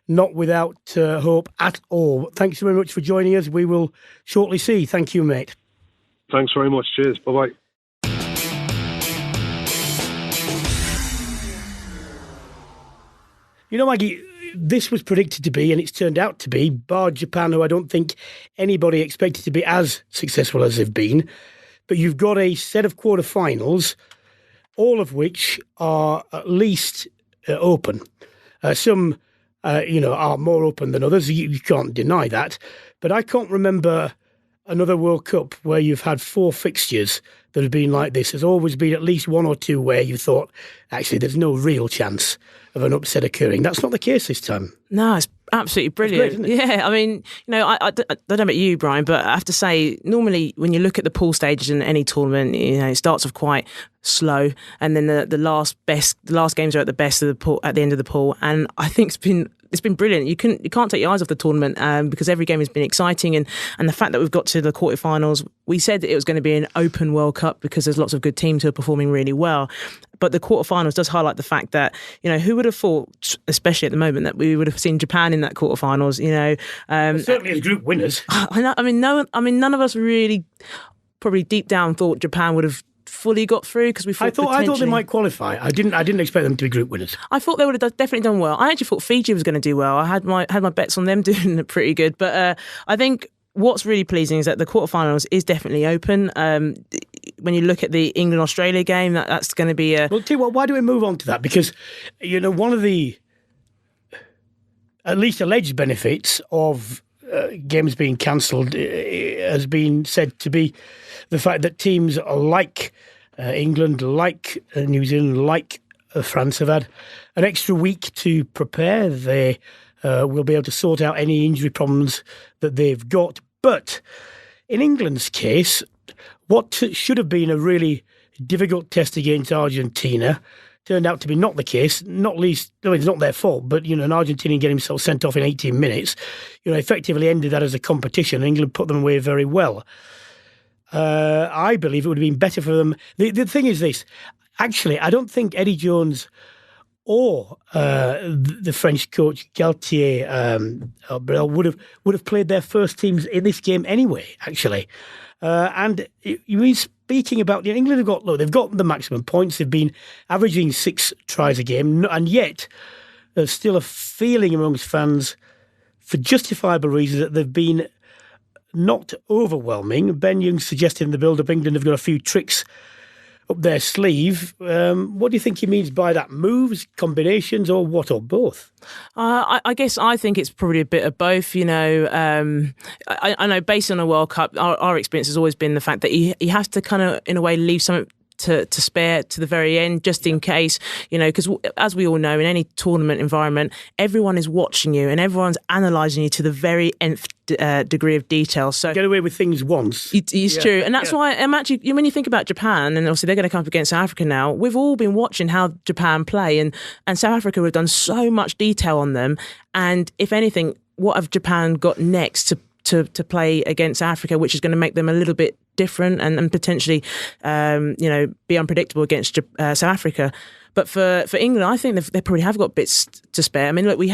not without hope at all. Thanks very much for joining us. We will shortly see. Thank you, mate. Thanks very much. Cheers. Bye-bye. Maggie, this was predicted to be, and it's turned out to be, bar Japan, who I don't think anybody expected to be as successful as they've been. But you've got a set of quarterfinals, all of which are at least open. Some, are more open than others. You can't deny that. But I can't remember another World Cup where you've had 4 fixtures that have been like this, there's always been at least 1 or 2 where you thought, actually, there's no real chance of an upset occurring. That's not the case this time. No, it's absolutely brilliant. Great, isn't it? Yeah, I mean, I don't know about you, Brian, but I have to say, normally when you look at the pool stages in any tournament, it starts off quite slow, and then the last games are at the best of the pool at the end of the pool, and I think it's been brilliant. You can't take your eyes off the tournament because every game has been exciting, and the fact that we've got to the quarterfinals, we said that it was going to be an open World Cup because there's lots of good teams who are performing really well. But the quarterfinals does highlight the fact that, who would have thought, especially at the moment, that we would have seen Japan in that quarterfinals, Certainly as group winners. None of us really probably deep down thought Japan would have fully got through because we thought I thought they might qualify. I didn't expect them to be group winners. I thought they would have definitely done well. I actually thought Fiji was going to do well. I had my bets on them doing pretty good. But I think what's really pleasing is that the quarterfinals is definitely open. When you look at the England-Australia game, that's going to be a... Well, tell you what, why do we move on to that? Because, one of the at least alleged benefits of games being cancelled has been said to be the fact that teams like England, like New Zealand, like France have had an extra week to prepare. They will be able to sort out any injury problems that they've got. But in England's case, what should have been a really difficult test against Argentina turned out to be not the case, not least, it's not their fault, but, an Argentinian getting himself sent off in 18 minutes, effectively ended that as a competition. England put them away very well. I believe it would have been better for them. The thing is this, actually, I don't think Eddie Jones or the French coach Galtier would have played their first teams in this game anyway, actually. And you mean speaking about England they've got the maximum points. They've been averaging 6 tries a game, and yet there's still a feeling amongst fans, for justifiable reasons, that they've been not overwhelming. Ben Young suggested in the build-up England have got a few tricks up their sleeve. What do you think he means by that? Moves, combinations, or what, or both? I guess I think it's probably a bit of both. I know based on a World Cup, our experience has always been the fact that you have to kind of, in a way, leave something to spare to the very end, just in case, because as we all know, in any tournament environment, everyone is watching you and everyone's analysing you to the very nth degree of detail. So get away with things once. It's true. And that's why I'm actually, when you think about Japan, and obviously they're going to come up against South Africa now, we've all been watching how Japan play, and South Africa have done so much detail on them. And if anything, what have Japan got next to play against Africa, which is going to make them a little bit different and potentially, be unpredictable against South Africa. But for England, I think they probably have got bits to spare. I mean, look, we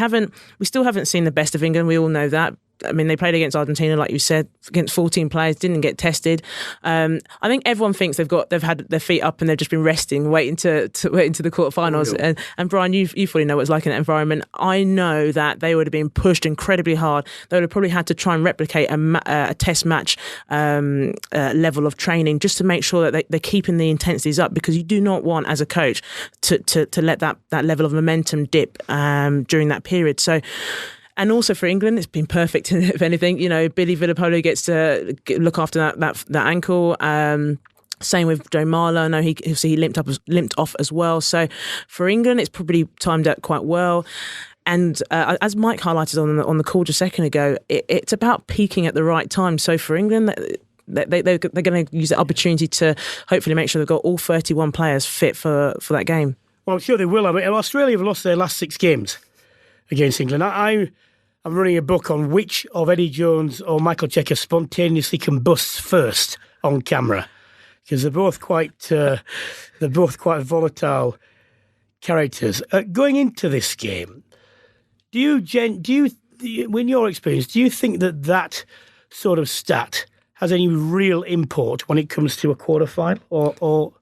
still haven't seen the best of England. We all know that. I mean, they played against Argentina, like you said, against 14 players, didn't get tested. I think everyone thinks they've had their feet up and they've just been resting, waiting to wait into the quarterfinals. Oh, no. And Brian, you fully know what it's like in that environment. I know that they would have been pushed incredibly hard. They would have probably had to try and replicate a test match level of training just to make sure that they're keeping the intensities up, because you do not want, as a coach, to let that level of momentum dip during that period. So. And also for England, it's been perfect. If anything, Billy Villapolo gets to look after that ankle. Same with Joe Marler. I know he limped off as well. So for England, it's probably timed out quite well. And as Mike highlighted on the call just a second ago, it's about peaking at the right time. So for England, they're going to use the opportunity to hopefully make sure they've got all 31 players fit for that game. Well, I'm sure they will. I mean, Australia have lost their last 6 games against England. I'm running a book on which of Eddie Jones or Michael Cheika spontaneously combusts first on camera, because they're both quite volatile characters. Going into this game, do you, in your experience, do you think that sort of stat has any real import when it comes to a quarterfinal, or?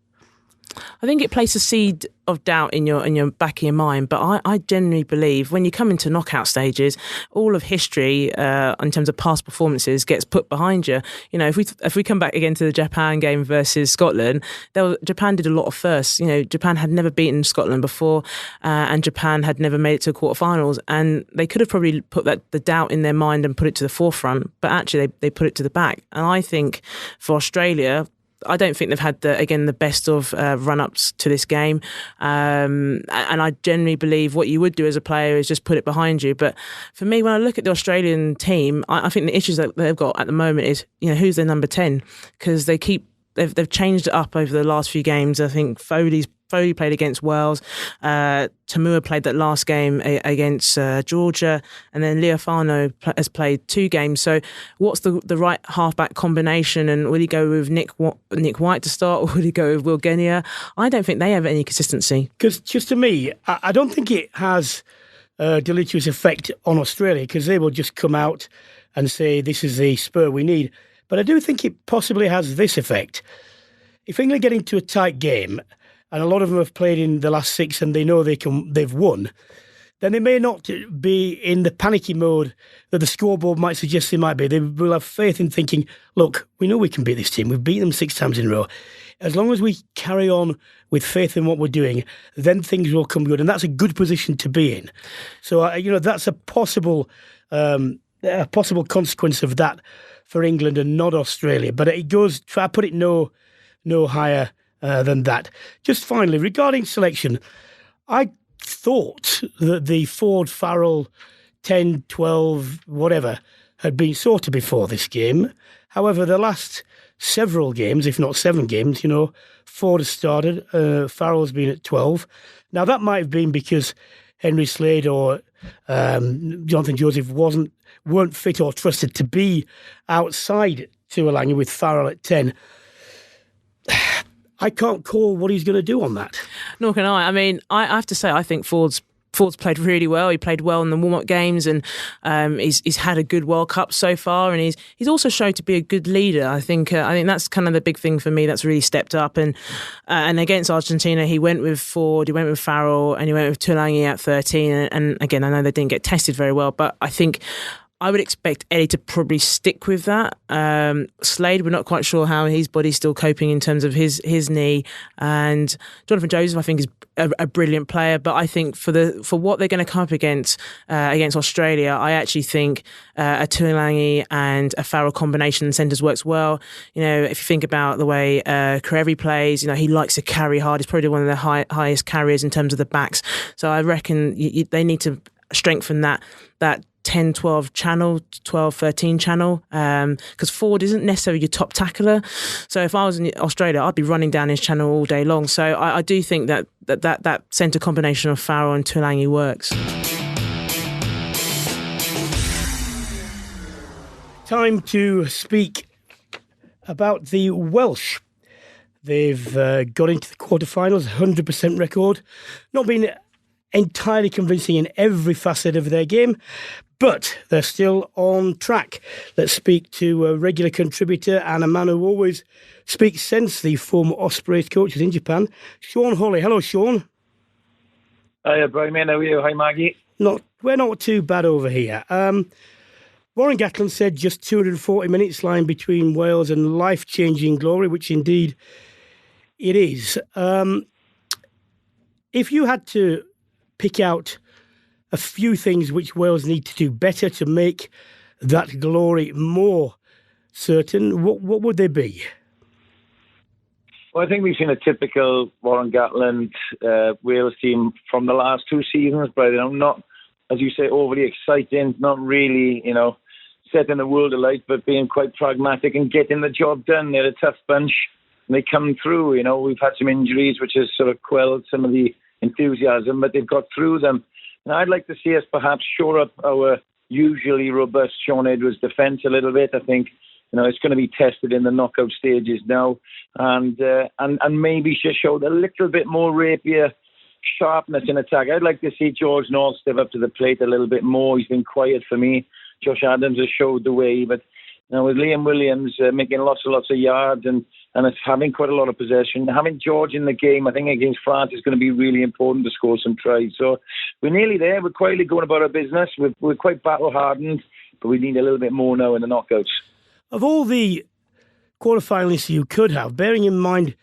I think it places a seed of doubt in your back of your mind, but I genuinely believe when you come into knockout stages, all of history in terms of past performances gets put behind you. You know, if we come back again to the Japan game versus Scotland, Japan did a lot of firsts. You know, Japan had never beaten Scotland before, and Japan had never made it to quarterfinals, and they could have probably put the doubt in their mind and put it to the forefront, but actually they put it to the back. And I think for Australia, I don't think they've had the best of run-ups to this game, and I genuinely believe what you would do as a player is just put it behind you. But for me, when I look at the Australian team, I think the issues that they've got at the moment is, you know, who's their number 10, because they've changed it up over the last few games. I think Foley played against Wales. Tamua played that last game against Georgia, and then Leofano has played 2 games. So, what's the right halfback combination? And will he go with Nick White to start, or will he go with Will Genia? I don't think they have any consistency. Because just to me, I don't think it has a deleterious effect on Australia, because they will just come out and say this is the spur we need. But I do think it possibly has this effect. If England get into a tight game, and a lot of them have played in the last 6 and they know they've won, then they may not be in the panicky mode that the scoreboard might suggest they might be. They will have faith in thinking, look, we know we can beat this team. We've beaten them 6 times in a row. As long as we carry on with faith in what we're doing, then things will come good. And that's a good position to be in. So, that's a possible consequence of that for England and not Australia. But it goes, I put it no higher than that. Just finally, regarding selection, I thought that the Ford Farrell 10, 12, whatever, had been sorted before this game. However, the last several games, if not 7 games, Ford has started, Farrell's been at 12. Now, that might have been because Henry Slade or Jonathan Joseph weren't fit or trusted to be outside Tuilagi with Farrell at 10. I can't call what he's going to do on that. Nor can I. I mean, I have to say, I think Ford's played really well. He played well in the warm-up games, and he's had a good World Cup so far, and he's also shown to be a good leader. I think that's kind of the big thing for me that's really stepped up. And against Argentina, he went with Ford, he went with Farrell, and he went with Tuilagi at 13. And again, I know they didn't get tested very well, but I think I would expect Eddie to probably stick with that. Slade, we're not quite sure how his body's still coping in terms of his knee. And Jonathan Joseph, I think, is a brilliant player. But I think for what they're going to come up against Australia, I actually think a Tuilagi and a Farrell combination in centres works well. If you think about the way Karevi plays, he likes to carry hard. He's probably one of the highest carriers in terms of the backs. So I reckon they need to strengthen that 10-12 channel, 12-13 channel, because Ford isn't necessarily your top tackler. So if I was in Australia, I'd be running down his channel all day long. So I do think that centre combination of Farrell and Tuilagi works. Time to speak about the Welsh. They've got into the quarterfinals, 100% record. Not been entirely convincing in every facet of their game, but they're still on track. Let's speak to a regular contributor and a man who always speaks sense, the former Ospreys coaches in Japan, Sean Hawley. Hello, Sean. Hi, Brian. How are you? Hi, Maggie. We're not too bad over here. Warren Gatland said just 240 minutes lying between Wales and life-changing glory, which indeed it is. If you had to pick out a few things which Wales need to do better to make that glory more certain, what would they be? Well, I think we've seen a typical Warren Gatland Wales team from the last 2 seasons, but not, as you say, overly exciting, not really, setting the world alight, but being quite pragmatic and getting the job done. They're a tough bunch, and they come through. We've had some injuries, which has sort of quelled some of the enthusiasm, but they've got through them. And I'd like to see us perhaps shore up our usually robust Sean Edwards defence a little bit. I think it's going to be tested in the knockout stages now, and maybe just show a little bit more rapier sharpness in attack. I'd like to see George North step up to the plate a little bit more. He's been quiet for me. Josh Adams has showed the way, but with Liam Williams making lots of yards and and it's having quite a lot of possession. Having George in the game, I think, against France is going to be really important to score some tries. So we're nearly there. We're quietly going about our business. We're quite battle-hardened, but we need a little bit more now in the knockouts. Of all the quarterfinalists you could have, bearing in mind,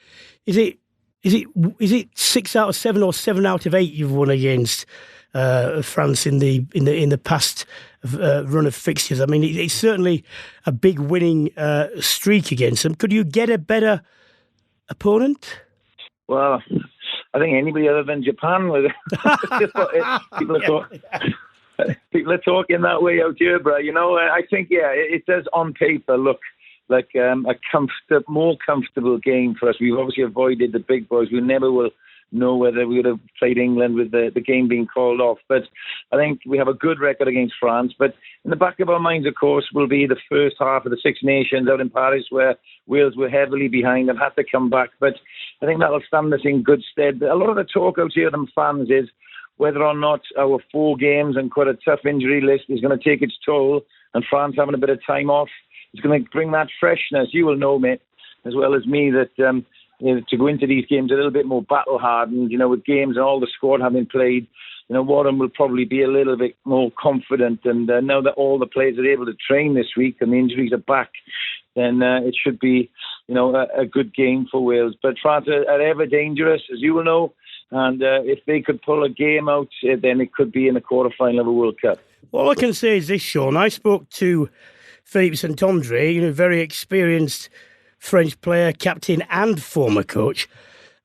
is it 6 out of 7 or 7 out of 8 you've won against France in the past run of fixtures? I mean, it's certainly a big winning streak against them. Could you get a better opponent? Well, I think anybody other than Japan. People are talking that way out here, bro. I think, it does on paper look like a more comfortable game for us. We've obviously avoided the big boys. We never will know whether we would have played England with the game being called off. But I think we have a good record against France. But in the back of our minds, of course, will be the first half of the Six Nations out in Paris, where Wales were heavily behind and had to come back. But I think that'll stand us in good stead. A lot of the talk out here from fans is whether or not our 4 games and quite a tough injury list is going to take its toll, and France having a bit of time off is going to bring that freshness. You will know, mate, as well as me, that to go into these games a little bit more battle-hardened, with games and all the squad having played, Warren will probably be a little bit more confident. And now that all the players are able to train this week and the injuries are back, then it should be, a good game for Wales. But France are ever dangerous, as you will know. And if they could pull a game out, then it could be in the quarterfinal of a World Cup. All I can say is this, Sean. I spoke to Philippe Saint-André, very experienced French player, captain and former coach.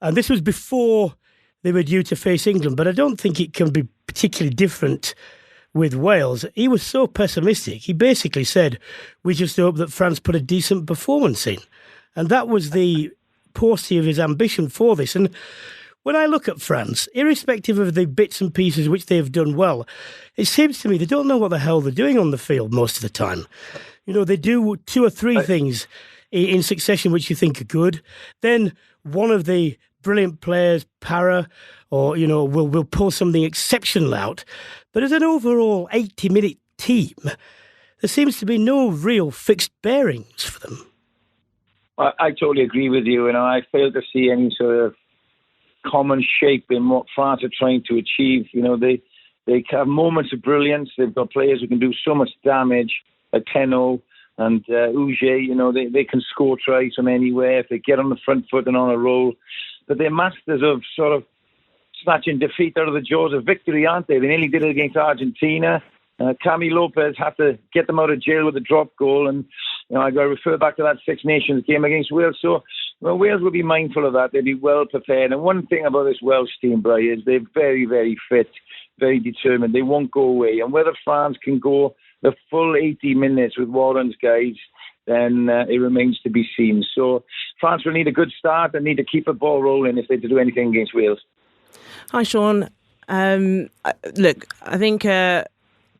And this was before they were due to face England. But I don't think it can be particularly different with Wales. He was so pessimistic. He basically said, we just hope that France put a decent performance in. And that was the paucity of his ambition for this. And when I look at France, irrespective of the bits and pieces which they have done well, it seems to me they don't know what the hell they're doing on the field most of the time. They do 2 or 3 things in succession which you think are good. Then one of the brilliant players, Para, or, will pull something exceptional out. But as an overall 80-minute team, there seems to be no real fixed bearings for them. I totally agree with you. I fail to see any sort of common shape in what France are trying to achieve. They have moments of brilliance. They've got players who can do so much damage, like Tenot and Uge. They can score tries from anywhere if they get on the front foot and on a roll. But they're masters of sort of snatching defeat out of the jaws of victory, aren't they? They nearly did it against Argentina. Cami Lopez had to get them out of jail with a drop goal, and I got to refer back to that Six Nations game against Wales. So Wales will be mindful of that. They'll be well prepared. And one thing about this Welsh team, Brian, is they're very, very fit, very determined. They won't go away. And whether France can go the full 80 minutes with Warren's guys, then it remains to be seen. So France will need a good start and need to keep the ball rolling if they're to do anything against Wales. Hi, Sean. Look, I think...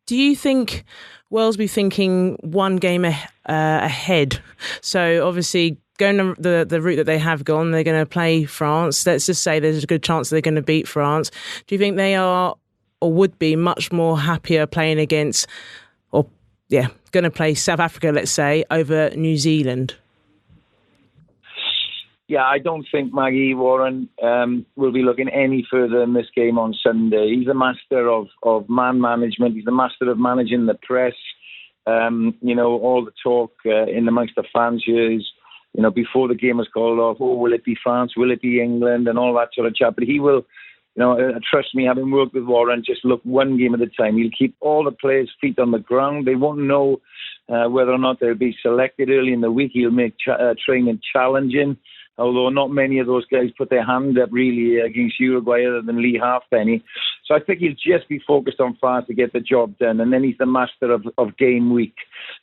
do you think Wales be thinking one game ahead? So obviously going the route that they have gone, they're going to play France. Let's just say there's a good chance they're going to beat France. Do you think they are or would be much more happier playing against, going to play South Africa, let's say, over New Zealand? Yeah, I don't think Maggie Warren will be looking any further in this game on Sunday. He's a master of man management. He's a master of managing the press. All the talk in amongst the fans here is, before the game was called off, will it be France? Will it be England? And all that sort of chat. But he will, trust me, having worked with Warren, just look one game at a time. He'll keep all the players' feet on the ground. They won't know whether or not they'll be selected early in the week. He'll make training challenging. Although not many of those guys put their hand up really against Uruguay other than Lee Halfpenny. So I think he'll just be focused on France to get the job done. And then he's the master of game week.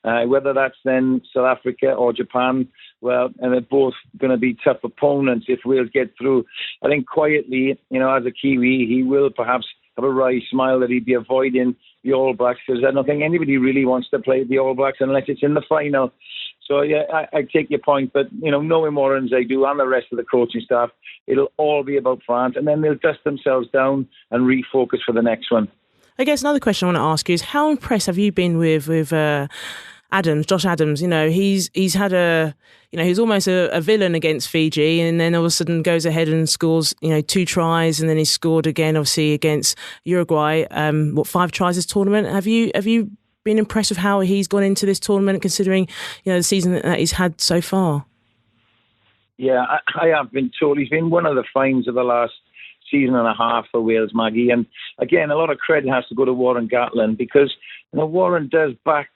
Whether that's then South Africa or Japan, and they're both going to be tough opponents if Wales get through. I think quietly, as a Kiwi, he will perhaps have a wry smile that he'd be avoiding the All Blacks, because I don't think anybody really wants to play the All Blacks unless it's in the final. So, I take your point, but, knowing Warren as I do and the rest of the coaching staff, it'll all be about France, and then they'll dust themselves down and refocus for the next one. I guess another question I want to ask you is, how impressed have you been with Josh Adams, he's had he's almost a villain against Fiji, and then all of a sudden goes ahead and scores, 2 tries, and then he scored again, obviously, against Uruguay. 5 tries this tournament? Have you been impressed with how he's gone into this tournament, considering, the season that he's had so far? Yeah, I have been told he's been one of the finds of the last season and a half for Wales, Maggie. And again, a lot of credit has to go to Warren Gatland, because Warren does back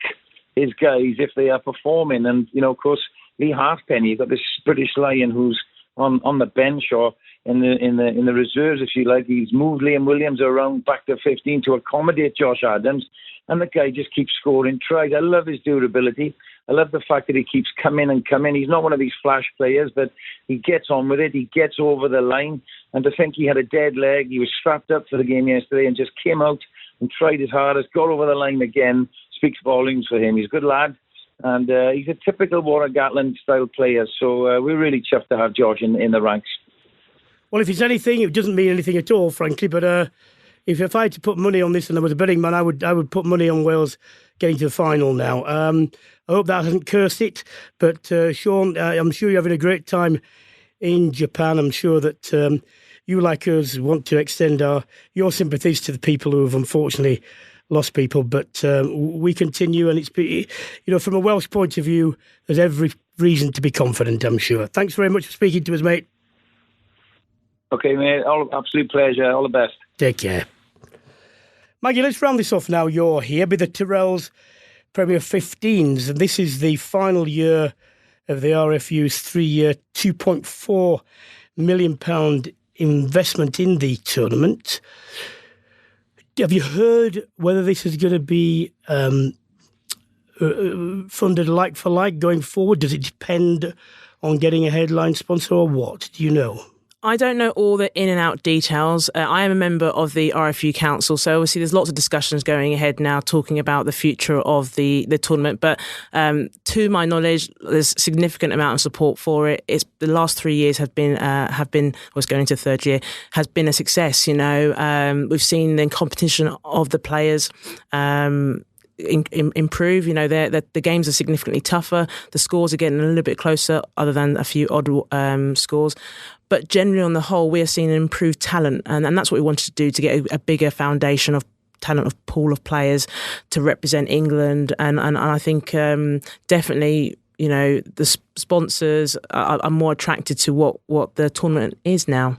his guys if they are performing. And of course, Lee Halfpenny, you've got this British Lion who's on the bench or in the reserves, if you like. He's moved Liam Williams around back to 15 to accommodate Josh Adams, and the guy just keeps scoring tries. I love his durability. I love the fact that he keeps coming and coming. He's not one of these flash players, but he gets on with it. He gets over the line. And to think he had a dead leg, he was strapped up for the game yesterday and just came out and tried his hardest, got over the line again, speaks volumes for him. He's a good lad. And he's a typical Warren Gatland style player. So we're really chuffed to have Josh in the ranks. Well, if it's anything, it doesn't mean anything at all, frankly. But if I had to put money on this and I was a betting man, I would put money on Wales getting to the final now. I hope that hasn't cursed it. But Sean, I'm sure you're having a great time in Japan. I'm sure that you, like us, want to extend your sympathies to the people who have unfortunately lost people. But we continue, and it's from a Welsh point of view, there's every reason to be confident, I'm sure. Thanks very much for speaking to us, mate. Okay, mate. Absolute pleasure. All the best. Take care. Maggie, let's round this off now. You're here with the Tyrrell's Premier 15s, and this is the final year of the RFU's 3-year, £2.4 million investment in the tournament. Have you heard whether this is going to be funded like for like going forward? Does it depend on getting a headline sponsor or what? Do you know? I don't know all the in and out details. I am a member of the RFU Council, so obviously there's lots of discussions going ahead now talking about the future of the tournament. But to my knowledge, there's a significant amount of support for it. It's the last 3 years have been was going into third year, has been a success. We've seen the competition of the players improve. The games are significantly tougher. The scores are getting a little bit closer, other than a few odd scores. But generally, on the whole, we are seeing an improved talent, and that's what we wanted to do, to get a bigger foundation of talent, of pool of players to represent England. And I think definitely, the sponsors are more attracted to what the tournament is now.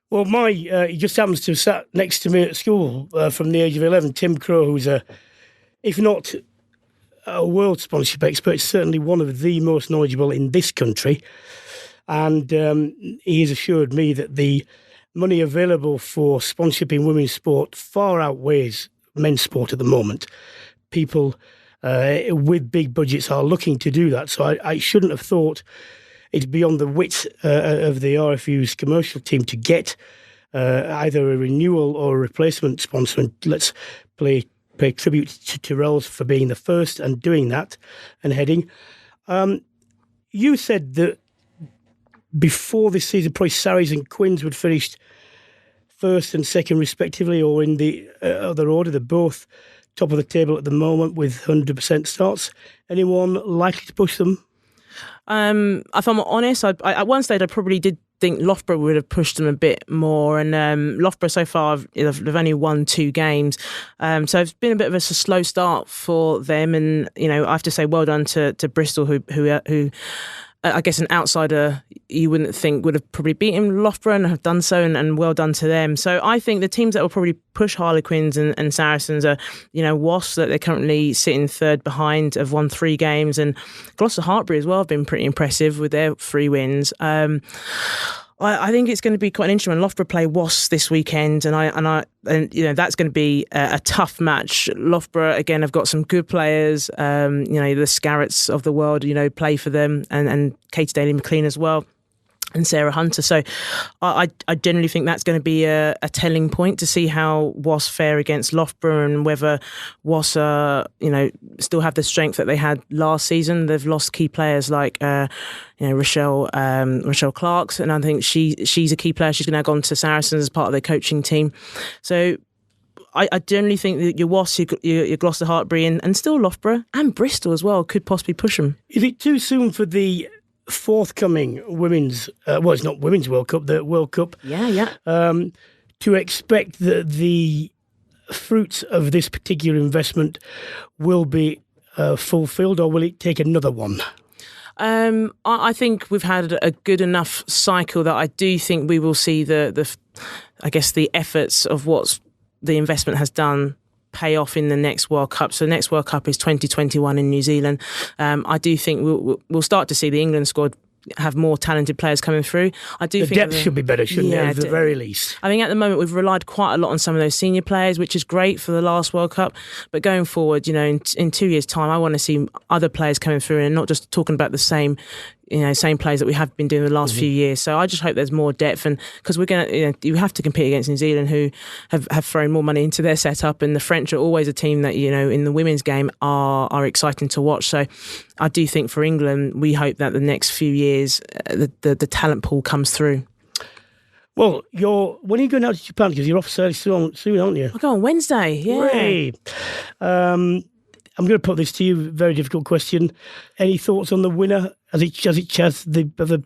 Well, he just happens to have sat next to me at school from the age of 11, Tim Crow, who's if not a world sponsorship expert, certainly one of the most knowledgeable in this country. And he has assured me that the money available for sponsorship in women's sport far outweighs men's sport at the moment. People with big budgets are looking to do that. So I shouldn't have thought it's beyond the wit of the RFU's commercial team to get either a renewal or a replacement sponsor. And let's pay tribute to Tyrrell's for being the first and doing that and heading. You said that before this season, probably Sarries and Quins would finish first and second respectively, or in the other order. They're both top of the table at the moment with 100% starts. Anyone likely to push them? If I'm honest, at one stage I probably did think Loughborough would have pushed them a bit more, and Loughborough so far they've only won 2 games, so it's been a bit of a slow start for them. And I have to say well done to Bristol, who I guess an outsider you wouldn't think would have probably beaten Loughborough and have done so, and well done to them. So I think the teams that will probably push Harlequins and Saracens are, Wasps, that they're currently sitting third behind, have won 3 games, and Gloucester Hartpury as well have been pretty impressive with their 3 wins. I think it's going to be quite interesting when Loughborough play Wasps this weekend, and that's going to be a tough match. Loughborough again have got some good players, the Scarretts of the world, play for them, and Katie Daly-McLean as well, and Sarah Hunter. So I generally think that's going to be a telling point to see how Wasps fare against Loughborough, and whether Wasps still have the strength that they had last season. They've lost key players like Rochelle Clarks, and I think she's a key player. She's now gone to Saracens as part of their coaching team. So I generally think that your Wasps, your Gloucester, Hartbury, and still Loughborough and Bristol as well could possibly push them. Is it too soon for the forthcoming women's, it's not Women's World Cup, the World Cup, to expect that the fruits of this particular investment will be fulfilled, or will it take another one? I think we've had a good enough cycle that I do think we will see the efforts of what the investment has done pay off in the next World Cup. So the next World Cup is 2021 in New Zealand. I do think we'll start to see the England squad have more talented players coming through. I do think depth should be better, shouldn't it, at the very least? I think at the moment we've relied quite a lot on some of those senior players, which is great for the last World Cup. But going forward, in 2 years' time, I want to see other players coming through and not just talking about the same players that we have been doing the last few years. So I just hope there's more depth, and because we're going to, you have to compete against New Zealand, who have thrown more money into their setup, and the French are always a team that in the women's game are exciting to watch. So I do think for England, we hope that the next few years the talent pool comes through. Well, when are you going out to Japan? Because you're off soon, aren't you? I go on Wednesday. Yeah. Great. I'm going to put this to you. Very difficult question. Any thoughts on the winner? Has the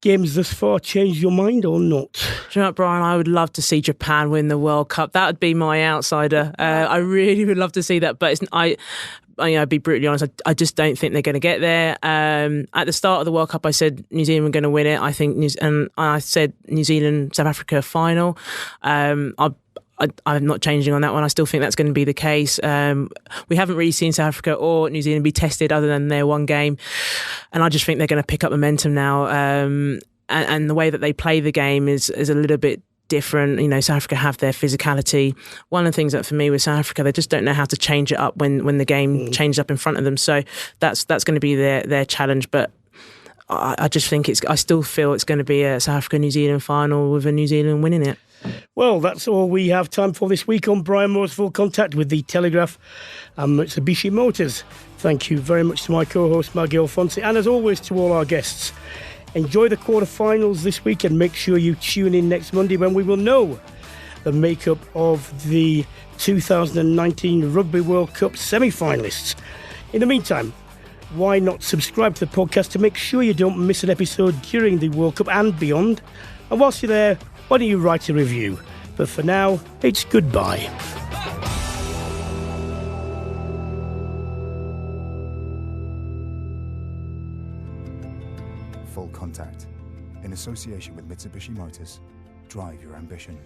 games thus far changed your mind or not? Do you know what, Brian? I would love to see Japan win the World Cup. That would be my outsider. I really would love to see that, but I'd be brutally honest, I just don't think they're going to get there. At the start of the World Cup, I said New Zealand were going to win it. I said New Zealand, South Africa final. I'm not changing on that one. I still think that's going to be the case. We haven't really seen South Africa or New Zealand be tested other than their one game. And I just think they're going to pick up momentum now. And the way that they play the game is a little bit different. South Africa have their physicality. One of the things that for me with South Africa, they just don't know how to change it up when the game changes up in front of them. So that's going to be their challenge. But I just think I still feel it's going to be a South Africa-New Zealand final with a New Zealand winning it. Well, that's all we have time for this week on Brian Moore's Full Contact with the Telegraph and Mitsubishi Motors. Thank you very much to my co-host Maggie Alphonsi, and as always to all our guests. Enjoy the quarterfinals this week, and make sure you tune in next Monday when we will know the makeup of the 2019 Rugby World Cup semi-finalists. In the meantime, why not subscribe to the podcast to make sure you don't miss an episode during the World Cup and beyond? And whilst you're there, why don't you write a review? But for now, it's goodbye. Full Contact, in association with Mitsubishi Motors. Drive your ambition.